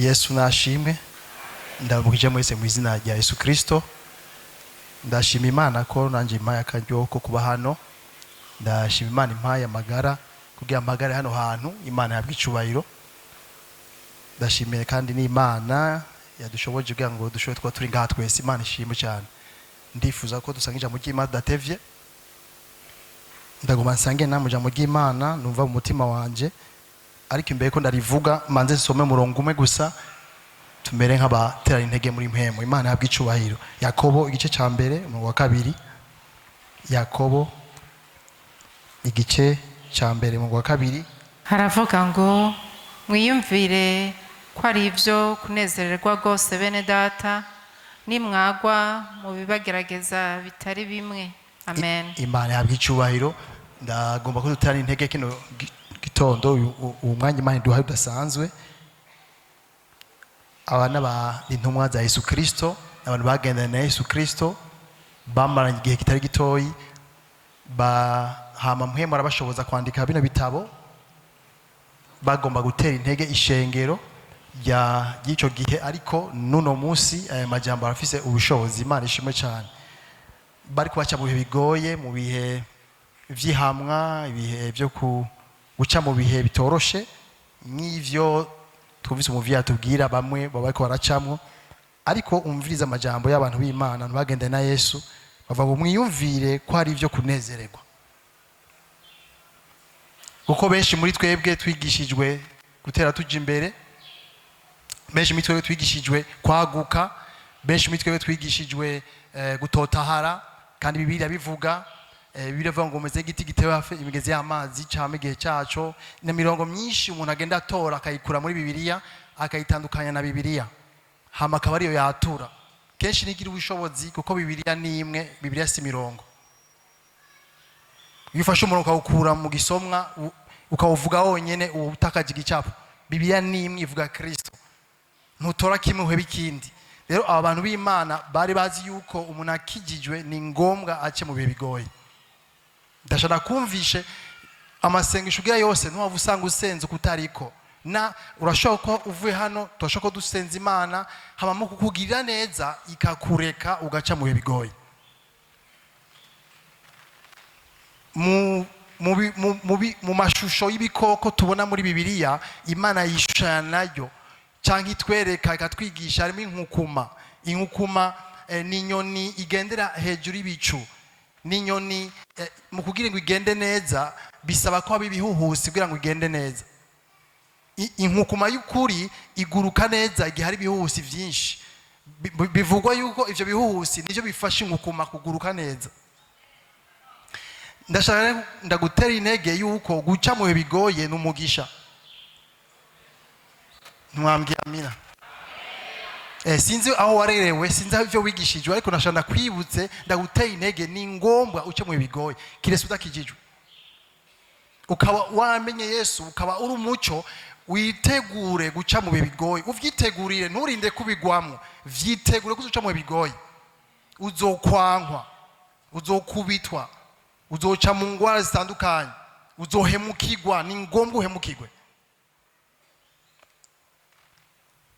Yesu nashimwe. Ndabukije mwese mu izina rya Yesu Kristo. Ndashima Imana ko nanje impaye akaryo ko kuba hano. Ndashima Imana impaye amagara kugira amagara hano hantu Imana yabwe icubahiro. Ndashimiye kandi n'Imana yadushoboje kugira ngo dushobe twa turi ngaha twese. Imana ishimwe cyane. Ndifuza ko dusangije mu ry'Imana datevye. Ndagoma nsange namuje mu ry'Imana numva mu mutima wanje. Ariko imbere ko ndarivuga manze nsome murongo umwe gusa tumere nk'abatera intege muri mpemo. Imana yabwe icubahiro. Yakobo igice ca mbere mu wa kabiri. Yakobo igice ca mbere mu wa kabiri haravuga ngo mwiyumvire ko ari ivyo kunezererwa rwose bene data nimwagwa mu bibagerageza bitari bimwe. Amen. Imana yabwe icubahiro. Ndagomba ko dutera intege kino gitondo umwanya Imana duhaye udasanzwe. Abana ba intumwa za Yesu Kristo, abantu bagendana na Yesu Kristo bamaranye igihe kitari gitoyi, hama mpwemu arabashoboza kwandika bino bitabo. Bagomba gutera intege ishengero y'icyo gihe, ariko nuno munsi aya majambo arafise ubushobozi. Imana ishimwe cyane. Bari kubaca mu bihe bigoye, mu bihe vy'ihamwa, ibihe byo guca mu bihe bitoroshe nk'ivyo twumvise umuvyi atubwira bamwe bariko baracamwo. Ariko umviriza amajambo y'abantu b'Imana bagende na Yesu bava ngo mwiyumvire ko ari ivyo kunezererwa. Kuko benshi muri twebwe twigishijwe gutera tuja imbere, benshi muri twebwe twigishijwe kwaguka, benshi muri twebwe twigishijwe gutotahara. Kandi Bibiliya bivuga biravuga ngo umeze igiti gitewe hafi imigezi y'amazi cyangwa igihe cyaco. Ni mirongo myinshi umuntu agenda atora akayikura muri Bibiliya akayitandukanya na Bibiliya, hama akaba ariyo yatura. Kenshi nigira ubushobozi kuko Bibiliya ni imwe, Bibiliya si mirongo. Iyo ufashe umuntu ukawukura mu gisomwa ukawuvuga wonyene utakaje igicapo, Bibiliya ni imwe ivuga Kristo, ntutora kimwe uhebe ikindi. Rero aba bantu b'Imana bari bazi yuko umuntu akijijwe ni ngombwa ace mu bihe bigoye. Ndashaka kumvishe amasengesho ugira yose ntuwava usanga usenze kutariko na urashobora ko uvuye hano turashobora ko dusenza Imana hamamo kukugirira neza ikakureka ugaca mu bihe bigoye. Mu mashusho y'ibikoko tubona muri Bibiliya, Imana yishushanya nayo canke itwereka ikatwigisha. Harimo inkukuma. Inkukuma ni inyoni igendera hejuru y'ibicu. Ni inyoni mu kugira ngo igende neza bisaba ko haba ibihuhusi kugira ngo igende neza. Inkukuma y'ukuri iguruka neza igihe hari ibihuhusi vyinshi. Bivugwa yuko ivyo bihuhusi nivyo bifasha inkukuma kuguruka neza. Ndashaka ndagutera intege yuko guca mu bihe bigoye n'umugisha. Ntiwambwiye amina? Sinzi aho warerewe, sinzi aho ivyo wigishijwe, ariko nashaka kwibutse ndaguteye intege ni ngombwa uce mu bigoye. Kirese udakijijwe ukaba wamenye Yesu, ukaba uri umuco, witegure guca mu bigoye. Uvyitegurire, nturinde kubigwamwo. Vyitegure kuzuca mu bigoye. Uzokwankwa, uzokubitwa, uzoca mu ngwara zitandukanye, uzohemukirwa. Ni ngombwa uhemukirwe.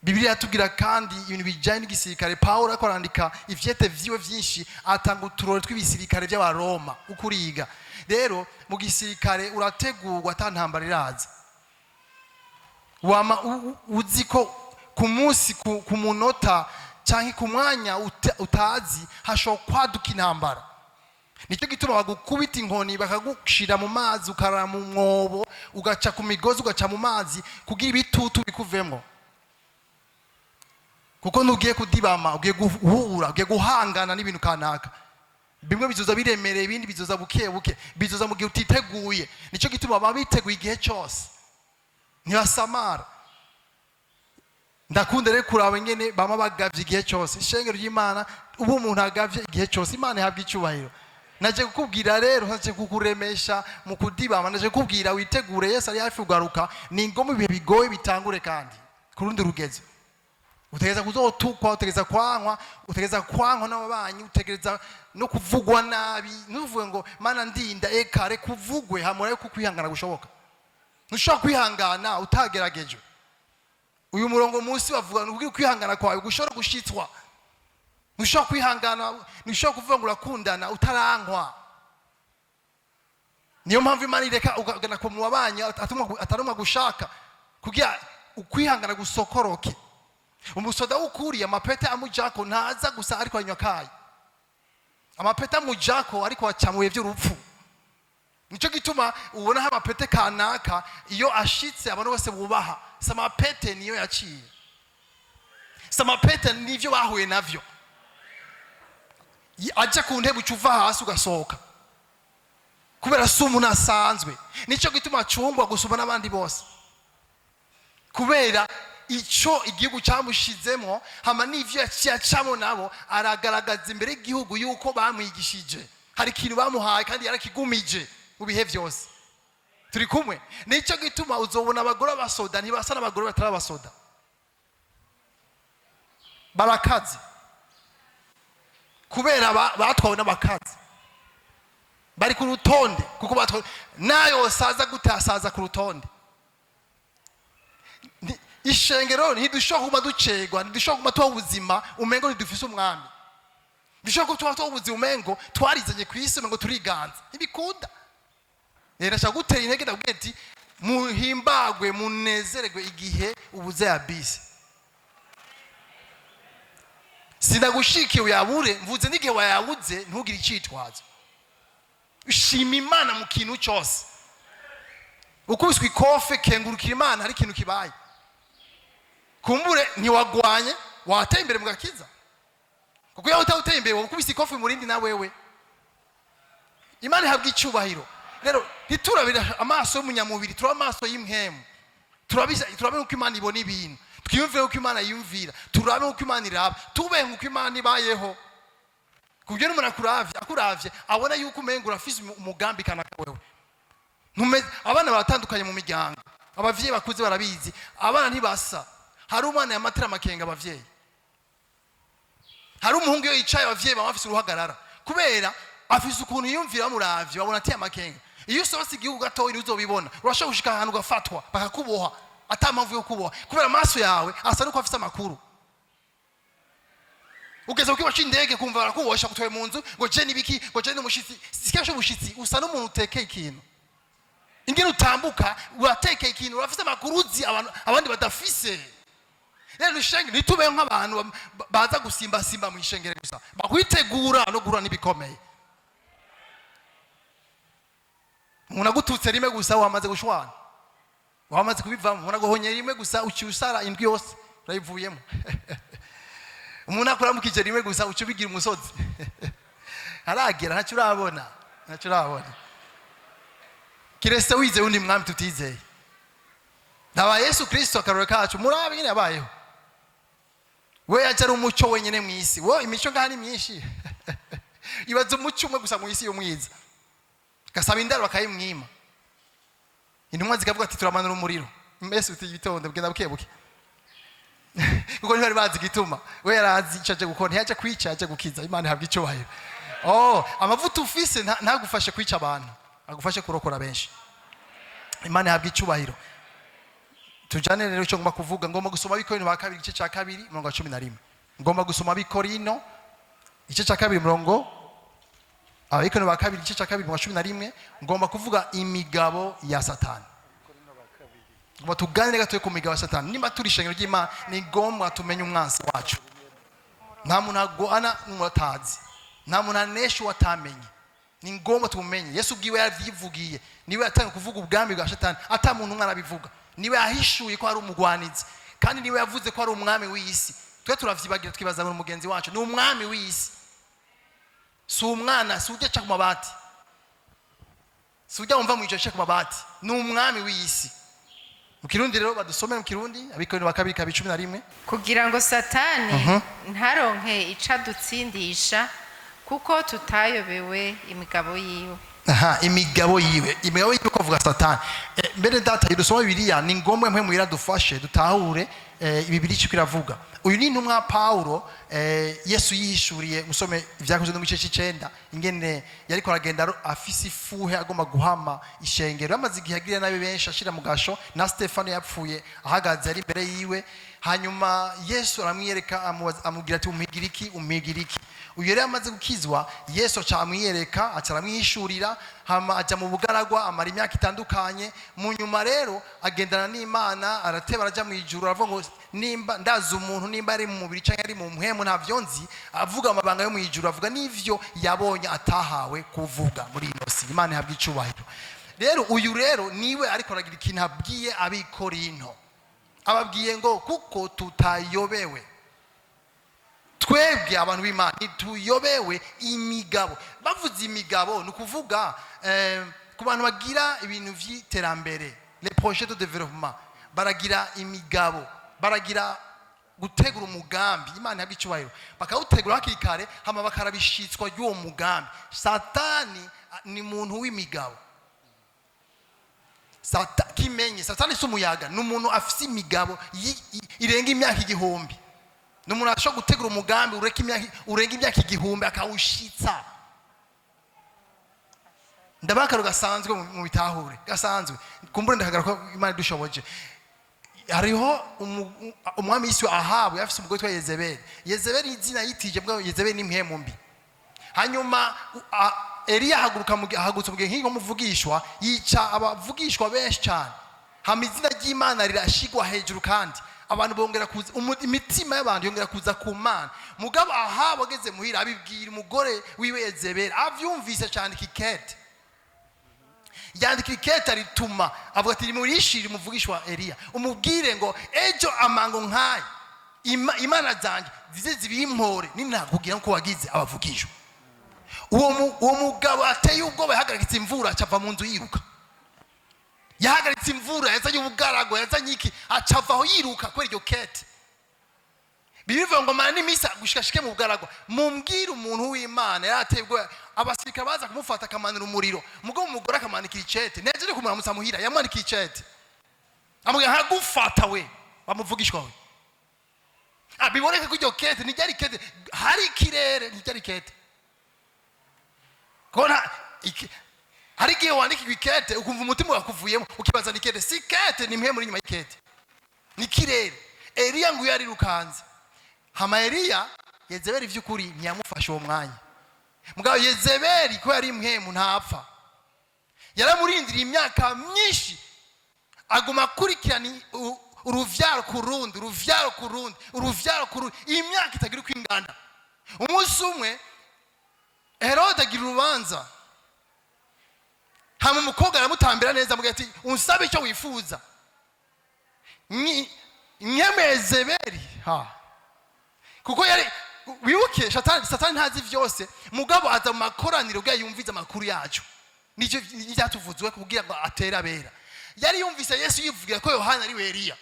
Bibiliya yatubwira kandi ibintu bijanye n'igisirikare. Paulo ariko arandika ivyete vyiwe vyinshi, atanga uturore tw'ibisirikare by'Abaroma ukuriga. Rero mu gisirikare urategurwa atantambara iraza. Wama uzi ko ku munsi, ku munota canke ku mwanya utazi hashobora kwaduka intambara. Nicyo gituma bagukubita inkoni bakagushira mu mazi, ukarara mu mwobo, ugaca ku migozi, ugaca mu mazi kugira ibitutu bikuvemo. Kuko ntugiye kudibama, ugiye guhura, ugiye guhangana n'ibintu kanaka. Bimwe bizoza biremereye, ibindi bizoza buke buke, bizoza mu gihe utiteguye. Nicyo gituma baba biteguye igihe cyose, ntibasamara. Ndakunda rero kuraba ngene bama bagavye igihe cyose. Ishengero ry'Imana ubu umuntu agavye igihe cyose, Imana ihabwa icubahiro. Naje kukubwira rero, naje kukuremesha mu kudibama, naje kukubwira witegure. Yesu ari hafi kugaruka. Ni ngombwa ibihe bigoye bitangure kandi ku rundi rugezo. Utegeza kuzotukwa, utegeza kwankwa, utegeza kwankwa n'ababanyi, utegeza no kuvugwa nabi. Ntuvuge ngo Mana ndinda, kare kuvugwe hamura yo kukwihangana gushoboka. Ntushobora kwihangana utagerageje. uyu murongo munsi bavuga ngo kwihangana kwawe gushobora gushitswa, ntushobora kwihangana, ntushobora kuvuga ngo urakundana utarankwa. Niyo mpamvu Imana ireka ugana ko muwabanye atarumwa gushaka kugira ukwihangana gusokoroke. Umusoda w'ukuri amapete amujako ntaza gusa ariko anywa kayi, amapete amujako ariko acamuye by'urupfu. Nico gituma ubona ha amapete kanaka iyo ashitse abantu bose bubaha. Samapete niyo yaciye, samapete nivyo bahuye navyo. Aje ku ntebe ucuva hasi ugasohoka kubera sumu nasanzwe. Nico gituma acungwa gusuma n'abandi bose kubera ico igihugu cyamushizemo, hama n'ivyo yacamo nabo aragaragaza imbere y'igihugu yuko bamwigishije, hari ikintu bamuhaye kandi yarakigumije mu bihe byose. Turi kumwe? Nico gituma uzobona abagore basoda ntibasa n'abagore batari abasoda, barakazi kubera batwawe n'abakazi, bari ku rutonde kuko batwawe nayo saza gutasaza ku rutonde. Ishengero ntidushobora kuba ducegwa, ntidushobora kuba tuba ubuzima umengo ntidufise umwami, dushobora kuba tuba ubuzima umengo twarizanye ku isi ngo turiganza, ntibikunda. Nashaka gutera intege ndabwira ati muhimbagwe munezererwe igihe ubuze ya bisi. Sinagushikiye uyabure, mvuze n'igihe wayabuze ntugire icitwazo. Ushima Imana mu kintu cyose. Ukubiswe ikofe kengurukira Imana hari ikintu kibaye. Kumbure ntiwagwanye wateye imbere mu gakiza, kuko yawe utawuteye imbere ukubise ikofe murindi na wewe. Imana ihabwa icyubahiro. Rero ntiturabira amaso y'umunyamubiri, turaba amaso y'imhemu. Turabe uko Imana ibona ibintu, twiyumvire uko Imana yumvira, turabe uko Imana iraba, tube uko Imana ibayeho. Kubyo n'umuntu akuravye abona yuko umengo urafise umugambi kanaka wewe. Abana baratandukanye mu miryango, abavyeyi bakuze barabizi, abana ntibasa. Hari umwana yamatera amakenga abavyeyi, hari umuhungu yo yicaye abavyeyi bamafise uruhagarara kubera afise ukuntu yumvira muravye, babona ati amakenga. Iyo sose igihugu gatoyi uzobibona, urashaka gushika ahantu ugafatwa bakakuboha atampamvu yo kuboha kubera amaso yawe asa nuko afise amakuru. Ugeze ukiwa cy'indege kumva barakubohesha kutoye mu nzu ngo je nibiki, ngo je n'umushitsi. Sikashe umushitsi usa n'umuntu utekeye ikintu, ingene utambuka uratekeye ikintu, urafise amakuru uzi abandi badafise. Rero ishenge nitube nk'abantu baza gusimba simba mu ishengere gusa, bakwitegura no gura nibikomeye. Umuntu agututse rimwe gusa wamaze gushwana, wamaze kubivamo. Umuntu agohonyera rimwe gusa ucyusara indwi yose urayivuyemo. Umuntu akuramukije rimwe gusa ucubigira umusozi. Haragera ntacyo urabona. Kirese wize undi mwami tutizeye. Naba Yesu Kristo akarore kacu murabe nyine yabayeho. We yaje ari umucyo wenyene mu isi. Wo imico ngani myinshi. Ibaze umucyo umwe gusa mu isi yo mwiza. Gasaba indaro bakayimwima. Intumwa zikavuga ati turamanura umuriro. Yesu uti gitondo bugenda bukebuke. Kuko ntibari bazi gituma. We yarazi icaje gukora, yaje kwica, yaje gukiza. Imana ihabwa icyubahiro. Amavuta ufise ntagufashe kwica abantu, agufashe kurokora benshi. Imana ihabwa icyubahiro. Tujane rero cyo ngomba kuvuga, ngomba gusoma Abikorino ba kabiri igice cya 2:11. Ngomba gusoma Abikorino igice cya 2 Abikorino ba kabiri igice cya 2:11. Ngomba kuvuga imigabo ya Satani. Ngomba tuganire gato ku migabo ya Satani. Nimba turi ishengero ry'Imana ni ngombwa tumenye umwansi wacu. Nta muntu agwana n'umutazi, nta muntu anesha watamenye. Ni ngombwa tumenye. Yesu ubwiwe yavyivugiye, niwe yatanga kuvuga ubwami bwa Satani, ata muntu umwe arabivuga. Niwe yahishuye ko ari umugwanizi, kandi niwe yavuze ko ari umwami w'isi. Twe turavyibagira twibaza ngo mugenzi wacu ni umwami w'isi. Si umwana, si ujya ku mabati, si ujya umva mu ico ku mabati, ni umwami w'isi. Mu Kirundi rero badusomera mu Kirundi Abikorino ba kabiri 11 kugira ngo Satani ntaronke ica dutsindisha kuko tutayobewe imigabo yiwe. imigabo yiwe ko avuga Satani. Mbere data yidusoma Bibiliya ni ngombwa mwe muira dufashe dutahure Bibiliya icyo iravuga. Uyu ni intumwa Paulo Yesu yishuriye musome ivyakozwe no mu gice 9 ingene yariko aragenda afise ifuhe agomba guhama ishengero amaze igihe agira nabe benshi ashira mu gasho na Stefano yapfuye ahagaze ari imbere yiwe. Hanyuma Yesu aramwiyereka amubwira ati umigiriki. Uyu rero amaze gukizwa Yesu acamwiyereka acaramwishurira hama aja mu bugaragwa amara imyaka itandukanye. Mu nyuma rero agendana n'Imana arateba araja mu ijuru aravuga ngo nimba ndaza umuntu nimba ari mu mubiri canke ari mu mpwemu ntavyo nzi, avuga amabanga yo mu ijuru, avuga n'ivyo yabonye atahawe kuvuga muri ino si. Imana ihabwa icubahiro. Rero uyu rero niwe ariko aragira ikintu abwiye abikorinto, ababwiye ngo kuko tutayobewe twebwe abantu b'Imana tuyobewe imigabo. Bavuze imigabo nukuvuga ku bantu bagira ibintu vy'iterambere, les projets de développement, baragira imigabo, baragira gutegura umugambi. Imana yabwiye icubahiro bakawutegura hakiri kare hama bakarabishitswa y'uwo mugambi. Satani ni muntu w'imigabo. Kimenye Satani si umuyaga, ni umuntu afise imigabo irenga imyaka 1000. Ni umuntu ashobora gutegura umugambi urenga imyaka 1000 akawushitsa. Ndabakaro gasanzwe mu bitahure gasanzwe kumbure ndakagara ko Imana dushoboje. Hariho umwami Yesu Ahabu yafise umugore twa Yezebeli. Yezebeli izina yitije bwa Yezebeli ni mpemu mbi. Hanyuma Eliya hagurutse mu gihe nk'inko muvugishwa yica abavugishwa benshi cyane. Hama izina ry'Imana rirashigwa hejuru kandi abantu bongera kuza imitima y'abantu yongera kuza ku Mana. Mugabo Ahabu ageze muhira abibwira umugore wiwe Yezebeli, avyumvise cyane kikete. Yandika ikete arituma avuga ati murishire muvugishwa Eliya umubwire ngo ejo amango nkaye Imana zanje zize zibimpore ninakubwira ko wagize abavugishwa. Uwo mugabo ateye ubwoba yahagaritse imvura acava mu nzu yiruka. Yahagaritse imvura yazanye ubugarago yazanye iki acava aho yiruka kwera iryo kete. Bibivuga ngo mana n'imisa gushikashike mu bugarago. Mumbwire umuntu w'Imana yarateye ubwoba abasirikare baza kumufata akamanira umuriro. Mugabo umugore akamanika icete nejeje kumuramutsa muhira yamanika icete. Amubwira hagufata we bamuvugishwa we. Abiboneka ko iryo kete ni ryari kete hari kirere ni ryari kete. Kona hari gihe wandika ikete ukumva umutima wakuvuyemo ukibaza ni kete, si kete ni mpemu inyuma y'ikete ni kirere. Eliya ngo yari rukanze hama Eliya Yezebeli vy'ukuri ntiyamufasha uwo mwanya. Mugabo Yezebeli ko yari mpemu ntapfa, yaramurindira imyaka myinshi aguma kurikirana uruvyaro kurundi imyaka itagira kwinganda. Umunsi umwe Herode agira urubanza hama umukobwa aramutambira neza amugira ati unsabe icyo wifuza. Yezebeli kuko yari wibuke Satani ntazi vyose, mugabo aza mu makoraniro bwa yumviza amakuru yacu nicyo byatuvuzwe kugira ngo atera abera. Yari yumvise Yesu yivugira ko Yohana ari we Eliya.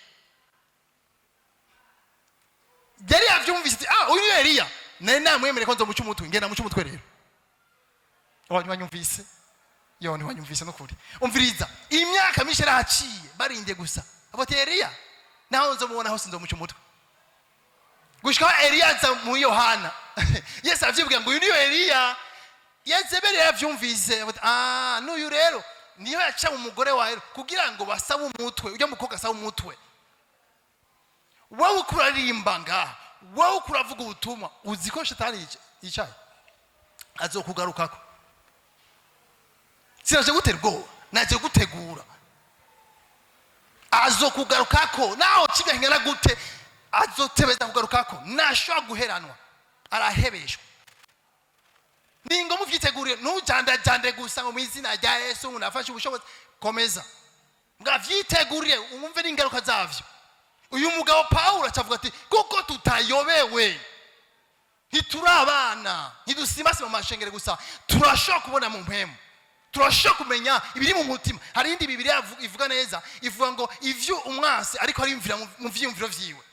Yari yavyumvise ati uyu Eliya nari namwemere ko nzomuca umutwe ngenda muca umutwe rero. Wanyumvise wanyumvise no kuri umviriza imyaka myinshi yaraciye barinde gusa abote Eliya naho nzomubona hose nzomuca umutwe gushika Eliya za mu Yohana. Yesu avyibwira ngo uyu ni Eliya. Yezebeli yavyumvise n'uyu rero niyo yaca umugore wawe kugira ngo basabe umutwe ujya mukobwa asabe umutwe. Wowe ukurarimba ngaha, wowe ukuravuga ubutumwa, uziko Satani yicaye azokugarukako. Sinaje guterwa naje gutegura azokugarukako naho kiga hingana gute azotebeza kugarukako nashwa guheranwa arahebeshwa. Ningo muvyitegurire nujandajande gusa ngo mwizina rya Yesu unafashe ubushobozi komeza mugavyitegurire umumve n'ingaruka zavyo. Uyu mugabo Paulo acavuga ati kuko tutayobewe ntiturabana ntidusimbase mu mashengere gusa turashaka kubona mu mpemu turashaka kumenya ibiri mu mutima. Hari indi Bibiliya ivuga neza ivuga ngo ivyo umwase ariko ari imvira mu vyimviro vyiwe.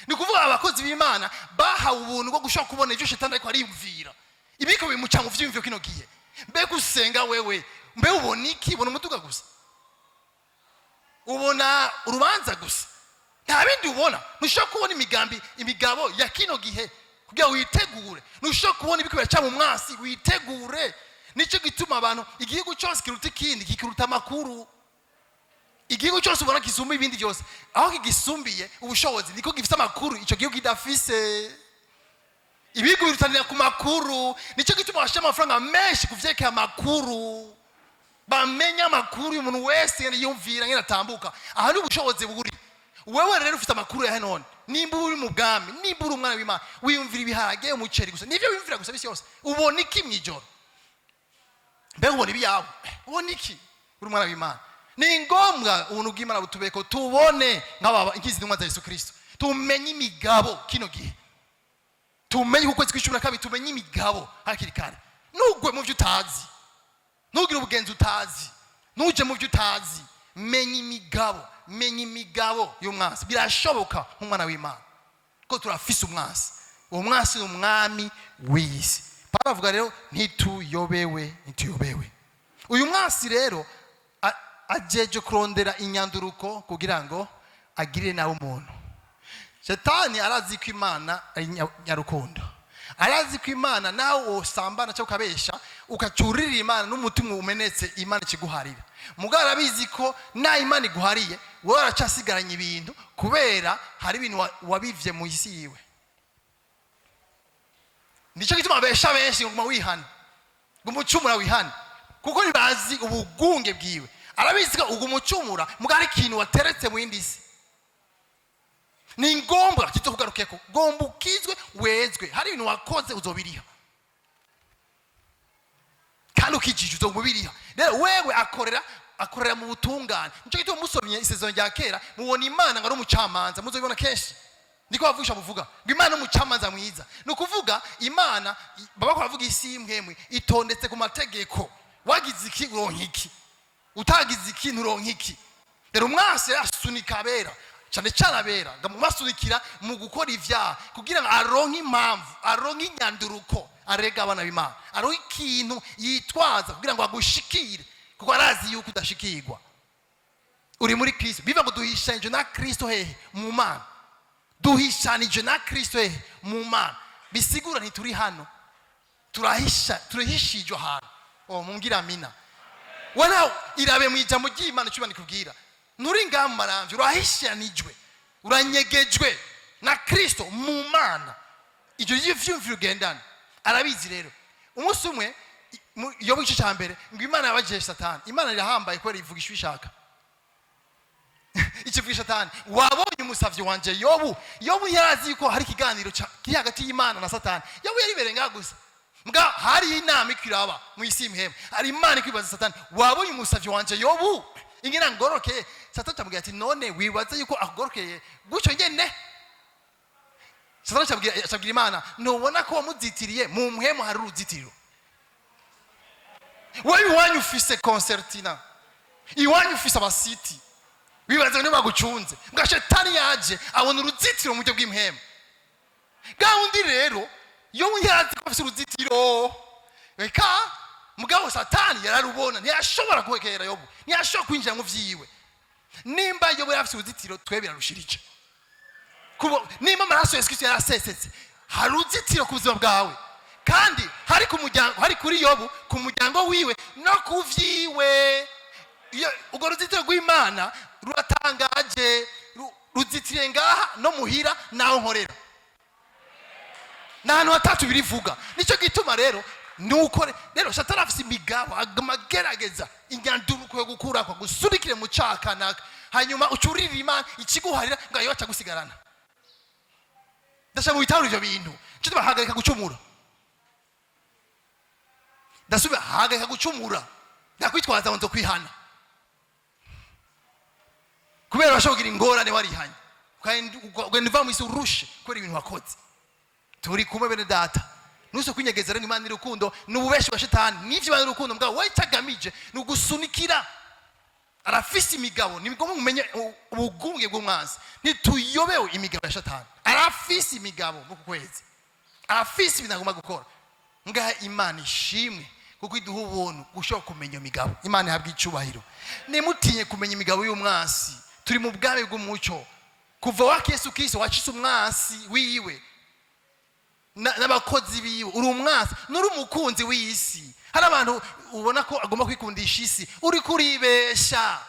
Ni kuvuga abakozi b'Imana bahawe ubuntu bwo gushaka kubona ivyo Shetani ariko ari imvira ibiko bimuca mu vyimviro kino gihe. mbe gusenga wewe mbe ubona iki? Ubona umuduga gusa, ubona urubanza gusa, nta bindi ubona. Ntushobora kubona imigabo ya kino gihe kugira witegure. Ntushobora kubona ibiko biraca mu mwasi, witegure. Nicyo gituma abantu igihugu cyose kiruta ikindi, kikiruta amakuru. Igihugu cyose ubona kisumba ibindi byose, aho kigisumbiye ubushobozi niko gifite amakuru icyo gihugu kidafise. Ibihugu birutanira ku makuru, nicyo gituma bashira amafaranga menshi kuvyekera amakuru, bamenya amakuru y'umuntu wese yumvira ngene atambuka. Aha ni ubushobozi buri. Wewe rero ufite amakuru ya none, nimba uri mu bwami, nimba uri umwana w'Imana, wiyumvira ibiharage, umuceri gusa, nivyo wiyumvira gusa bisi yose. Ubona iki mwijoro? Mbe ubona ibiyawe? Ubona iki? Uri umwana w'Imana. Ni ngombwa ubuntu bw'Imana butubeko tubone nk'ababa inkizi n'umwa za Yesu Kristo. Tumenye imigabo kino gihe. Tumenye kuko kwezi kwa 12 tumenye imigabo hakiri kare. Nugwe mu byo utazi, nugire ubugenzi utazi, nuje mu byo utazi. Menye imigabo y'umwasi. Birashoboka nk'umwana w'Imana ko turafise umwasi. Uwo mwasi ni umwami w'isi. Pawulo avuga rero ntituyobewe. Uyu mwasi rero ajeje kurondera inyanduruko kugira ngo agirire nawe umuntu. Satani arazi ko Imana ari nyarukundo, arazi ko Imana nawe usambana cyo ukabesha ukacurira Imana n'umutima umenetse Imana ikiguharira. Mugabo arabizi ko na Imana iguhariye wowe aracasigaranye ibintu kubera hari ibintu wabivye mu isi yiwe. Nicyo gituma abesha benshi nguma wihana, ngumucumura wihana, kuko nibazi ubugunge bwiwe. Arabizi ko ugumucumura mugari ikintu wateretse mu yindi si. Ni ngombwa kitokugarukeko, gombukizwe wezwe. Hari ibintu wakoze uzobiriha, kandi ukijije uzobiriha. Rero wewe akorera mu butungane. Nicyo gituma musomye isezerano rya kera mubona Imana ngo ari umucamanza, muzobibona kenshi. Niko bavugisha muvuga ngo Imana umucamanza mwiza. Nukuvuga Imana baba bavuga isi imwemwe itondetse ku mategeko. Wagize iki uronka iki, utagize ikintu uronka iki. Rero umwase asunika abera, cyane cyane abera ngamubasunikira mu gukora ivyaha kugira ngo aronke impamvu, aronke inyanduruko arega abana b'Imana, aronke ikintu yitwaza kugira ngo agushikire, kuko arazi yuko udashikirwa. Uri muri Kristo, biva ngo duhishanije na Kristo hehe mu Mana. Duhishanije na Kristo hehe mu Mana. Bisigura ntituri hano, turahishijwe ahantu. Mungira amina. Wana irabe mu ijambo ry'Imana cyo banikubwira. Nuri ngamu maramvye urahishanijwe, uranyegejwe na Kristo mu Mana. Ivyo y'ivyumviro gendana. Arabizi rero. Umunsi umwe Yobu igice cya mbere ngo Imana yabagiye Satani. Imana irahambaye ko rivuga ishwi shaka. Ikivuga Satani, wabonye umusavyi wanje Yobu. Yobu yarazi ko hari ikiganiro kiri hagati y'Imana na Satani. Yobu yari nga gusa. Mga hari inama ikiraba mu isi imhema. Hari Imana ikwibaza Satani, wabonye umusavyi wanje Yobu ingina ngoroke. Satani amubwira ati none wibaza yuko akugorokeye gucyo nyene? Satani abwira Imana, nubona ko wamuzitiriye mu muhemo hari uruzitiriro. Wewe iwanyu ufise concertina, iwanyu ufise abasiti, wibaza niba bagucunze. Mga Satani yaje abona uruzitiro mu byo bw'imhema. Gaundi rero yo yazi ko afise uruzitiro. Eka mugabo Satani yararubona, ntiyashobora kwegera Yobu, ntiyashobora kwinjira mu vyiwe. Nimba Yobu yafise uruzitiro twebwe yarushirije. Kubo nimba amaraso Yesu Kristo yarasesetse, hari uruzitiro ku buzima bwawe. Kandi hari ku muryango, hari kuri Yobu ku muryango wiwe no ku vyiwe. Ugo ruzitiro rw'Imana ruratangaje, ruzitire ngaha no muhira naho nkorera. N'ahantu hatatu birivuga. Nicyo gituma rero nuko rero Satani afise imigabo amagerageza inyanduruko yo gukura kwa gusurikire mu cyakanaka, hanyuma ucurira Imana ikiguharira ngayo baca gusigarana. Ndashaka bitaro ivyo bintu cyo bahagarika gucumura. Ndasubiye hagarika gucumura, ndakwitwaza ngo kwihana kubera bashogira ingorane warihanye kandi uva mu isi urushe kubera ibintu wakoze. Turi kumwe bene data, nuso kwinyegeza rero Imana irukundo n'ububeshi wa Satani. Nivyo Imana irukundo mbwa we tagamije nugusunikira. Arafise imigabo, nimugomba mumenye ubugunge bw'umwanzi. Ntituyobewe imigabo ya Satani. Arafise imigabo mu kwezi, arafise ibinagomba gukora. Ngaha Imana ishimwe kuko iduha ubuntu gushobora kumenya imigabo. Imana ihabwa icubahiro. Nimutinye kumenya imigabo y'umwasi. Turi mu bwami bw'umuco. Kuva wa Yesu Kristo wacise umwasi wiwe n'abakozi biwe, uri umwasi nuri umukunzi w'isi. Hari abantu ubona ko agomba kwikundisha isi, uri kuribesha.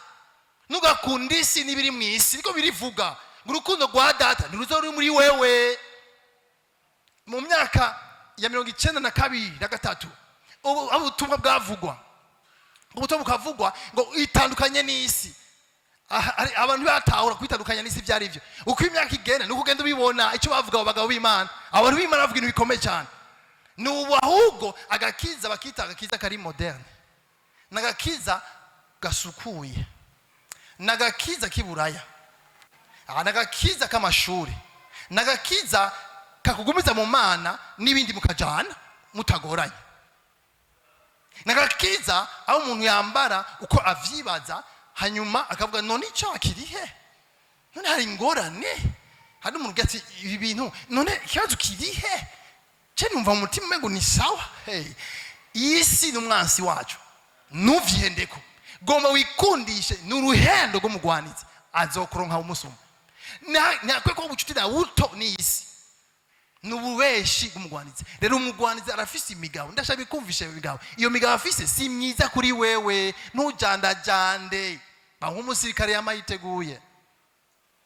Nugakunda isi n'ibiri mu isi niko birivuga ngo urukundo rwa data ntiruzo ruri muri wewe. Mu myaka ya 1992 na 3 ubutumwa bwavugwa, ubutumwa bukavugwa ngo itandukanye n'isi. Abantu batahura kwitandukanya n'isi byari byo. Uko imyaka igenda nuko ugenda ubibona icyo bavuga abagabo b'Imana. Abantu b'Imana bavuga ibintu bikomeye cyane. Nubu ahubwo agakiza bakita agakiza kari moderne, nagakiza gasukuye, nagakiza kiburaya, nagakiza kamashuri, nagakiza kakugumiza mu mana n'ibindi mukajana mutagoranye, nagakiza aho umuntu yambara uko avyibaza hanyuma akavuga none icyo akirihe, none hari ingorane, hari umuntu ugati ibi bintu none ikibazo kirihe, cyo numva mu mutima ngo ni sawa. Isi n'umwansi wacu nuvyihendeko, goma wikundishe n'uruhendo rwo mugwaniza azokuronka umusuma. Nakwe ko ubucuti na buto n'isi n'ububeshi bw'umugwaniza. Rero umugwaniza arafise imigabo, ndashaka bikumvishe imigabo. Iyo migabo afise si myiza kuri wewe, ntujandajande nk'umusirikare yamayiteguye.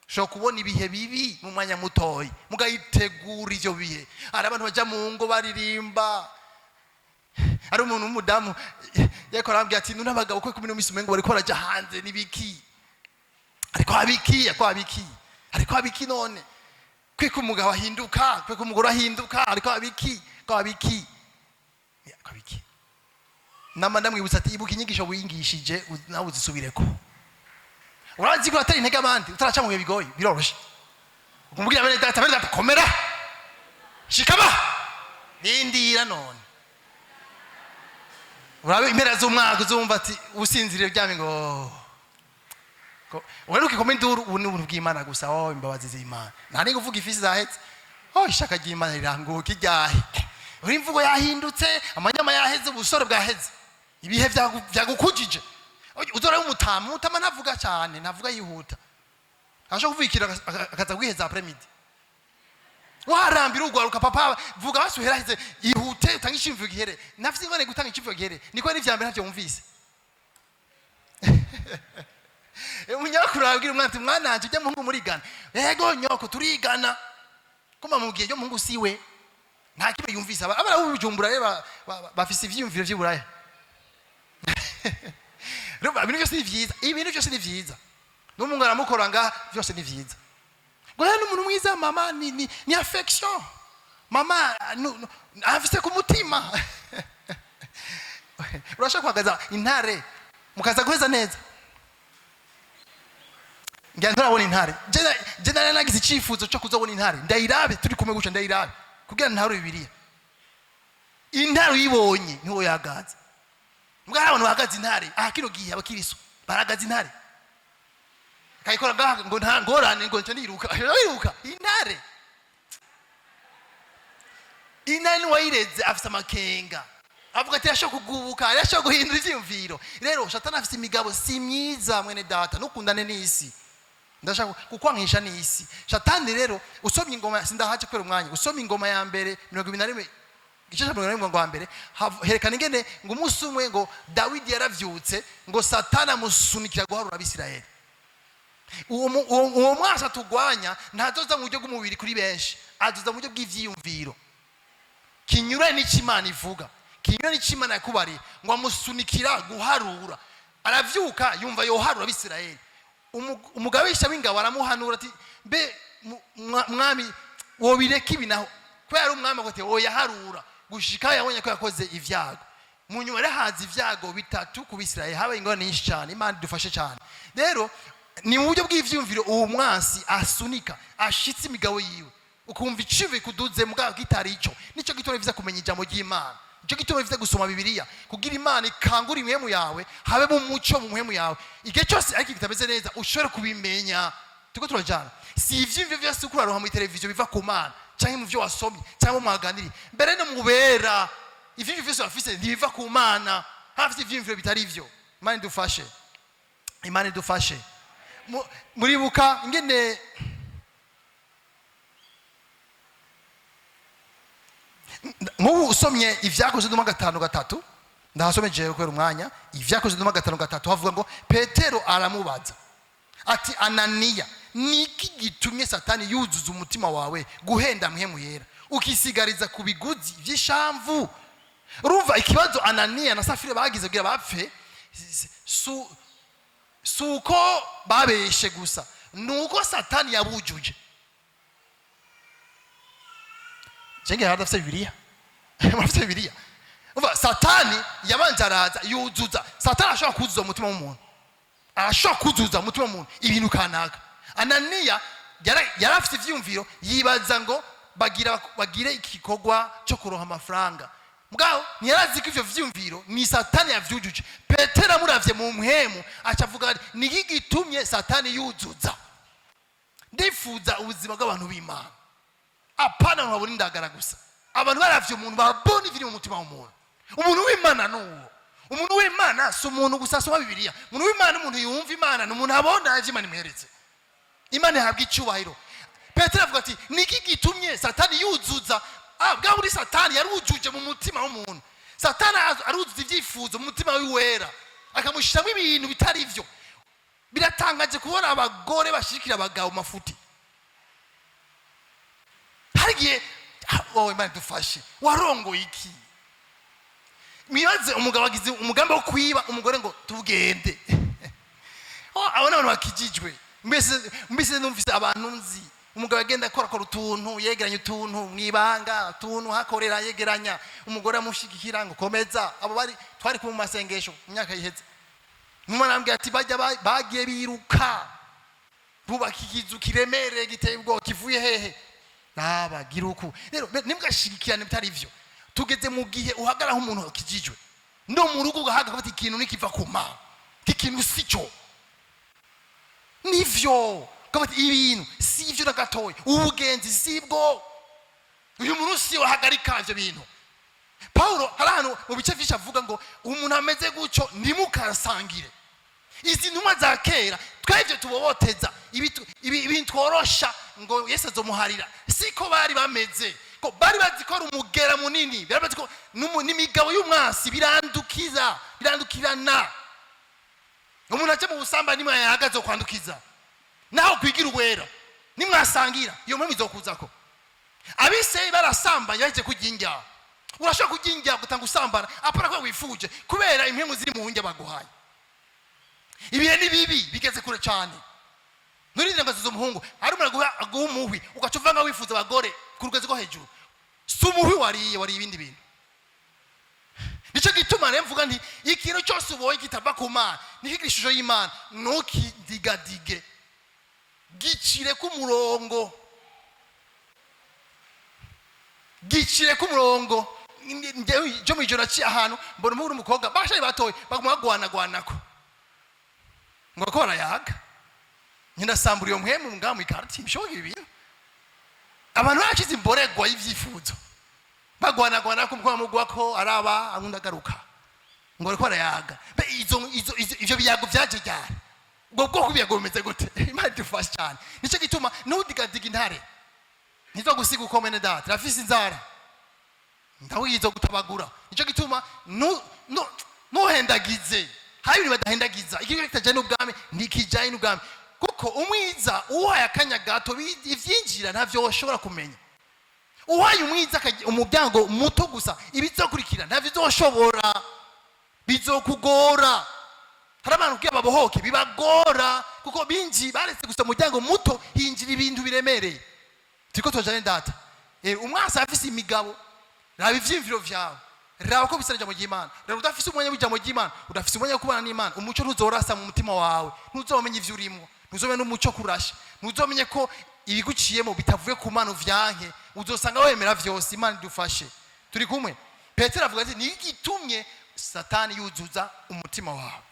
Sho kubona ibihe bibi mu mwanya mutoyi mugayitegura ivyo bihe. Ari abantu baja mu ngo baririmba. Ari umuntu w'umudamu yako arambye ati none abagabo ko kumino misi mengo bariko baraja hanze nibiki, ariko abiki none kwiko umugabo ahinduka, kwiko umugore ahinduka, ariko abiki nama ndamwibutsa ati ibuka inyigisho wingishije nawe uzisubireko. Urazi ko atari intege abandi utaraca mu bigoyi biroroshe. Ukumubwira bene data komera shikaba nindira none. Urabe impera z'umwaka uzumva ati usinzire byame ngo weruke komenduru ubuntu bw'Imana gusa. Imbabazi z'Imana nani kuvuga ifisi zahetse. Ishaka ry'Imana riranguka ijyahe. Uri imvugo yahindutse, amanyama yaheze, ubusore bwaheze, ibihe byagukujije. Uzora umutama ntavuga cyane, ntavuga yihuta. Asho kuvikira akaza kwiheza après midi. Warambira ugwaruka papa vuga basuhera hize yihute utanga ishimvu gihere. Nafisi ngone gutanga ishimvu gihere. Niko ni vyambere ntavyo umvise. Umunyakuru abwira umwana mwana anje ujya muhungu murigana. Yego nyoko turigana. Kuma mubwiye yo muhungu siwe. Nta kibe yumvise abara ubujumbura reba bafise ivyumviro vy'Iburaya. Ruba ibintu byose ni vyiza. N'umuntu aramukoranga byose ni vyiza. Gwana n'umuntu mwiza mama ni affection. Mama afise ku mutima. Urashaka kwagaza intare mukaza guheza neza. Ngiye ntarabona intare. Je nagize icifuzo cyo kuzabona intare. Ndayirabe turi kumwe guca ndayirabe. Kugira ntaro Bibiliya. Intare uyibonye niho yagaza. Mbwa abantu bahagaze intare, kino gihe abakiriso baragaze intare. Kayikora gaha ngo nta ngorane ngo nce niruka. Intare. Intare wayireze afise amakenga. Avuga ati yasho kugubuka, yasho guhindura ivyumviro. Rero Satani afise imigabo si myiza mwene data, nukundane n'isi. Ndashaka kukwankisha n'isi. Satani rero usomye ingoma sindahaje kwera umwanya. Usomye ingoma ya mbere 21 Igisha ngo wa mbere herekana ingene ngo umunsi umwe ngo Dawidi yaravyutse ngo Satani amusunikira guharura Abisirayeli. Uwo mwasa tugwanya ntazoza mu buryo bw'umubiri kuri benshi, azoza mu buryo bw'ivyiyumviro. Kinyure n'Imana ivuga, kinyure n'Imana yakubari ngo amusunikira guharura. Aravyuka yumva yoharura Abisirayeli. Umugabisha w'ingabo aramuhanura ati mbe mwami wobireka ibinaho kwera umwami agote oyaharura gushika yabonye ko yakoze ivyago. Mu nyuma haza ivyago bitatu ku Bisirayeli, haba ingorane nyinshi cyane. Imana dufashe cyane. Rero ni mu buryo bw'ivyumviro uwo mwasi asunika ashitse imigabo yiwe, ukumva icive kuduze mugabo kitari ico. Nico gitore viza kumenya ijambo ry'Imana, nico gitore viza gusoma Bibiliya kugira Imana ikangura imwemu yawe, habe mu muco mu mwemu yawe. Igihe cyose ariko kitameze neza ushobora kubimenya. Tuko turajana si ivyumviro vyose ukuraroha mu televiziyo biva ku Mana canke mu vyo wasomye cyangwa mwaganiri mbere no mubera ivyiyumviro vyose bafise ntibiva ku Mana, hafite ivyiyumviro bitari ivyo. Imana idufashe. Muribuka ingene nk'ubu usomye Ivyakozwe 5:3, ndahasome jewe kwera umwanya. Ivyakozwe 5:3 havuga ngo Petero aramubaza ati, Ananiya, niki gitumye Satani yuzuza umutima wawe guhenda mpemu yera ukisigariza ku biguzi vy'ishamvu? Urumva ikibazo Ananiya na Safira bagize kugira bapfe suko babeshe gusa, nuko Satani yabujuje. Jenge hadafise Bibiliya. Murafise Bibiliya. Umva Satani yabanje araza yuzuza. Satani ashaka kuzuza umutima w'umuntu. Ashaka kuzuza umutima w'umuntu ibintu kanaka. Ananiya yarafite ivyumviro yibaza ngo bagire igikorwa cyo kuronka amafaranga. Mugabo ntiyarazi ko ivyo vyumviro ni Satani yavyujuje. Petero amuravye mu mpemu acavuga ati, niki gitumye Satani yuzuza? Ndifuza ubuzima bw'abantu b'Imana. Apana nkaburi ndagara gusa. Abantu baravye umuntu babona iviri mu mutima w'umuntu. Umuntu w'Imana nuwo. Umuntu w'Imana si umuntu gusa soma Bibiliya. Umuntu w'Imana umuntu yumva Imana n'umuntu abona ivyo Imana imweretse. Imana ihabwa icubahiro. Petero avuga ati, niki gitumye Satani yuzuza? Bwa muri Satani yarujuje mu mutima w'umuntu. Satani aruzuza ivyifuzo mu mutima w'Iwera akamushiramo ibintu bitari ivyo. Biratangaje kubona abagore bashikira abagabo mafuti. Harigiye Imana idufashe. Warongo iki? Mwibaze umugabo agize umugambi wo kwiba umugore ngo tugende. Abona abantu bakijijwe. Mbese numvise abantu nzi. Umugabo agenda akora utuntu, yegeranya utuntu mwibanga, utuntu hakorera yegeranya. Umugore amushigikira ngo komeza. Abo bari twari ku masengesho imyaka yiheze. Umwana ambwiye ati bagiye biruka. Bubaka ikizu kiremereye giteye ubwo kivuye hehe? Nabagira uku. Rero nimugashigikirane bitari ivyo. Tugeze mu gihe uhagara nk'umuntu kijijwe. No mu rugo ugahaga bati ikintu nikiva ku Mana. Ikintu sico. Nivyo. Kabati ibintu sivyo na gatoya. Ubugenzi sibwo. Uyu muntu si wahagarika ivyo bintu. Paulo harano mu bice vyinshi avuga ngo umuntu ameze gucyo ndimukasangire. Izi ntumwa za kera twevye tuboboteza ibintu tworosha ngo Yesu azomuharira. Siko bari bameze. Ko bari bazikora umugera munini. Bari baziko n'imigabo y'umwasi birandukirana. Umuntu aje mu busamba nimwe yahagaze kwandukiza. Naho kwigira uwera nimwasangira iyo mpemu izokuzako. Abiseye barasambanye baje kujinja. Urashaka kujinja gutanga usambana apara kwa wifuje kubera impemu ziri mu hunge baguhaye. Ibihe ni bibi bigeze kure cyane. Nurinde ngo zo muhungu ari umuraguha agumuhwi ugacuvanga wifuza abagore kurugeze ko hejuru. Sumuhwi wari ibindi bintu. Nico gituma nemvuga nti ikintu cyose uboye kitava ku Mana nikigishusho y'Imana nukidigadige. Gicire ku murongo. Jo mwijoro aciye ahantu mbona umugore umukobwa bashaye batoye bagumagwanagwanako. Ngo ko barayaga. Nyinasambura iyo mpemu ngamu ikarti bishoboye ibintu. Abantu bakize imboregwa y'ivyifuzo. Bagwanagwanako mukwa mugwako araba angundagaruka. Ngo ko barayaga. Be ivyo biyago vyaje cyane. Ubwo kubiyagomeze gute? Imana idufashe cyane. Nico gituma nudigadiga intare. Nizo gusiga ukomene data. Rafisi inzara. Ndawizo gutabagura. Nico gituma hendagize. Hayi ni badahendagiza. Ikintu kitaje n'ubwami ntikijaye n'ubwami. Kuko umwiza uhaye akanya gato ivyinjira ntavyo washobora kumenya. Uhaye umwiza umuryango muto gusa ibizokurikira ntavyo uzoshobora. Bizokugora. Harabantu kyababohoke bibagora kuko binji baretse gusa umuryango muto hinjira ibintu biremereye. Tiko tojane data. Umwasa afise imigabo. Raba ivyimviro vyawe. Raba ko bisarije mu Imana. Raba udafise umwanya w'ijambo ry'Imana, udafise umwanya wo kubana n'Imana. Umuco ntuzorasa mu mutima wawe. Ntuzomenya ivyo urimo. Ntuzomenya n'umuco kurasha. Ntuzomenya ko ibiguciyemo bitavuye ku Mana uvyanke. Uzosanga wemera vyose. Imana idufashe. Turi kumwe. Petero avuga ati nigitumye Satani yuzuza umutima wawe.